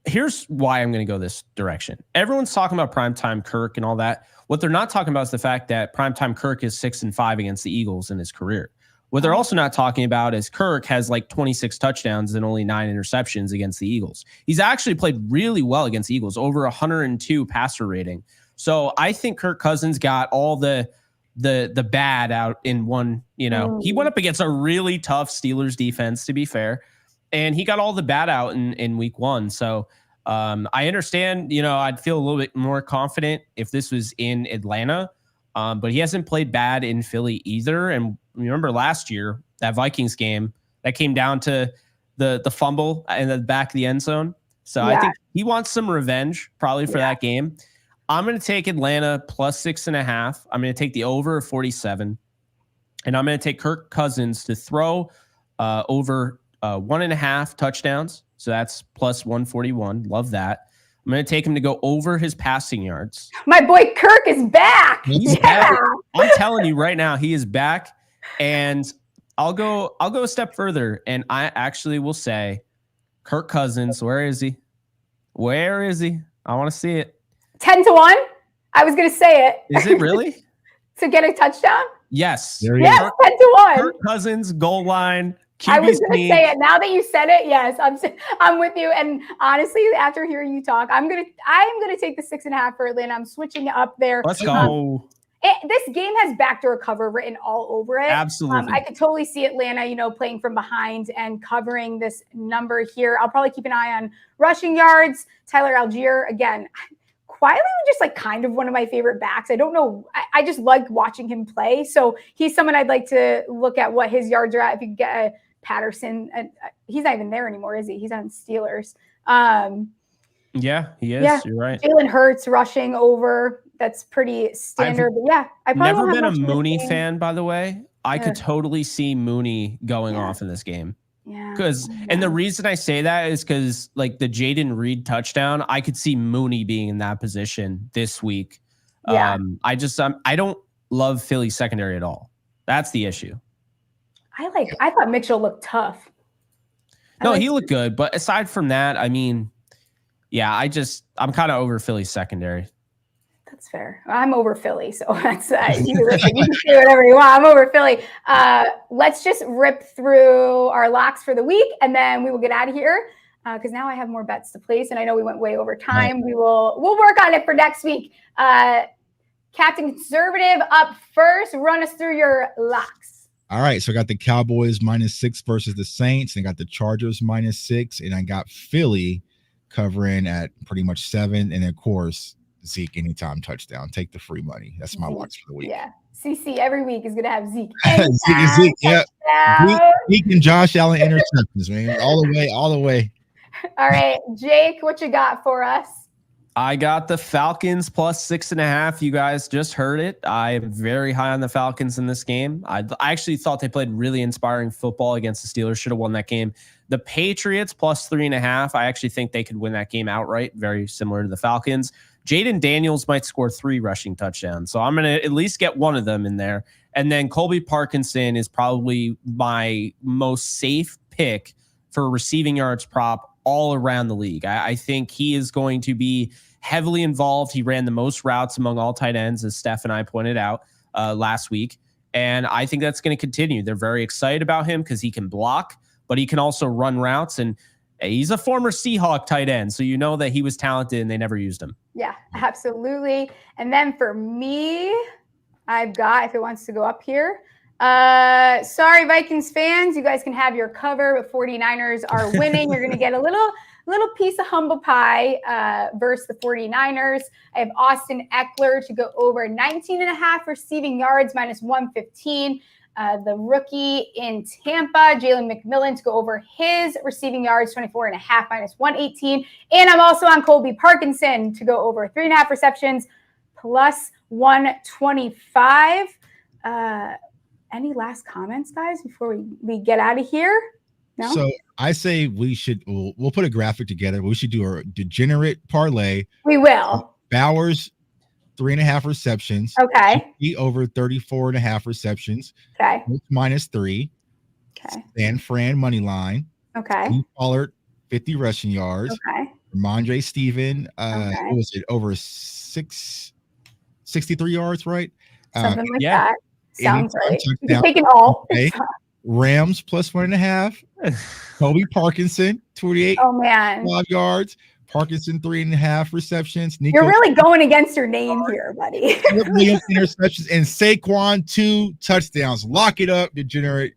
Here's why I'm going to go this direction. Everyone's talking about primetime Kirk and all that. What they're not talking about is the fact that primetime Kirk is 6-5 against the Eagles in his career. What they're also not talking about is Kirk has like 26 touchdowns and only 9 interceptions against the Eagles. He's actually played really well against the Eagles, over 102 passer rating. So I think Kirk Cousins got all the bad out in one. He went up against a really tough Steelers defense, to be fair. And he got all the bad out in week 1. So I understand, I'd feel a little bit more confident if this was in Atlanta. But he hasn't played bad in Philly either. And remember last year, that Vikings game, that came down to the fumble in the back of the end zone. So I think he wants some revenge probably for that game. I'm going to take Atlanta plus 6.5. I'm going to take the over 47. And I'm going to take Kirk Cousins to throw over 1.5 touchdowns. So that's plus 141. Love that. I'm going to take him to go over his passing yards. My boy Kirk is back. He's back. I'm telling you right now, he is back. And I'll go a step further. And I actually will say Kirk Cousins, where is he? I want to see it. 10-1. I was going to say it. Is it really? To get a touchdown? Yes. Yes, 10-1. Kirk Cousins, goal line. QB I was going to sneak. say it. Now that you said it, yes, I'm with you. And honestly, after hearing you talk, I'm gonna take the 6.5 for Atlanta. I'm switching up there. Let's go. This game has backdoor cover written all over it. Absolutely. I could totally see Atlanta, playing from behind and covering this number here. I'll probably keep an eye on rushing yards. Tyler Algier, again, quietly just like kind of one of my favorite backs. I don't know. I just like watching him play. So he's someone I'd like to look at what his yards are at. If you could get a Patterson, he's not even there anymore, is he? He's on Steelers. Yeah, he is. Yeah. You're right. Jalen Hurts rushing over. That's pretty standard. But yeah, I've never been a Mooney fan, by the way. I could totally see Mooney going off in this game. Yeah. And the reason I say that is because like the Jaden Reed touchdown, I could see Mooney being in that position this week. Yeah. I don't love Philly secondary at all. That's the issue. I thought Mitchell looked tough. He looked good. But aside from that, I mean, yeah, I'm kind of over Philly secondary. That's fair. I'm over Philly, so that's you can say whatever you want. I'm over Philly. Let's just rip through our locks for the week, and then we will get out of here because now I have more bets to place, and I know we went way over time. Right. We'll work on it for next week. Captain Conservative up first. Run us through your locks. All right, so I got the Cowboys -6 versus the Saints, and I got the Chargers -6, and I got Philly covering at pretty much 7, and of course Zeke anytime touchdown. Take the free money. That's my locks for the week. Yeah, CC every week is gonna have Zeke. Zeke, yeah. Zeke and Josh Allen interceptions, man, all the way. All right, Jake, what you got for us? I got the Falcons +6.5. You guys just heard it. I am very high on the Falcons in this game. I actually thought they played really inspiring football against the Steelers. Should have won that game. The Patriots +3.5. I actually think they could win that game outright. Very similar to the Falcons. Jaden Daniels might score 3 rushing touchdowns. So I'm going to at least get one of them in there. And then Colby Parkinson is probably my most safe pick for receiving yards prop all around the league. I think he is going to be heavily involved. He ran the most routes among all tight ends, as Steph and I pointed out last week. And I think that's going to continue. They're very excited about him because he can block, but he can also run routes. And he's a former Seahawk tight end. So you know that he was talented and they never used him. Yeah, absolutely. And then for me, I've got, if it wants to go up here, sorry, Vikings fans, you guys can have your cover, but 49ers are winning. You're going to get a little piece of humble pie versus the 49ers. I have Austin Eckler to go over 19.5 receiving yards -115. The rookie in Tampa, Jalen McMillan, to go over his receiving yards, 24.5 -118. And I'm also on Colby Parkinson to go over 3.5 receptions +125. Any last comments, guys, before we get out of here? No? So I say we'll put a graphic together. We should do a degenerate parlay. We will. Bowers, 3.5 receptions. Okay. He over 34.5 receptions. Okay. -3. Okay. San Fran money line. Okay. Steve Pollard, 50 rushing yards. Okay. Ramondre Steven, what was it? Over 63 yards, right? Something like that. Sounds right. You're taking all. Okay. Rams +1.5. Colby Parkinson, 28. Oh man. 5 yards. Parkinson 3.5 receptions. You're really going against your name here, buddy. Interceptions and Saquon 2 touchdowns. Lock it up, degenerate.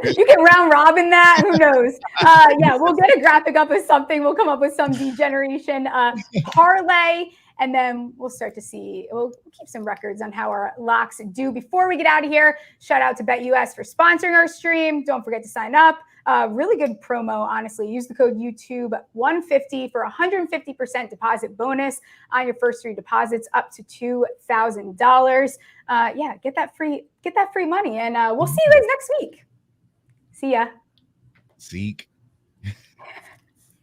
You can round robin that. Who knows? Yeah, we'll get a graphic up with something. We'll come up with some degeneration parlay. And then we'll start to see, we'll keep some records on how our locks do. Before we get out of here, shout out to BetUS for sponsoring our stream. Don't forget to sign up. Really good promo, honestly. Use the code YouTube150 for 150% deposit bonus on your first 3 deposits up to $2,000. Yeah, get that free money. And we'll see you guys next week. See ya. Zeke.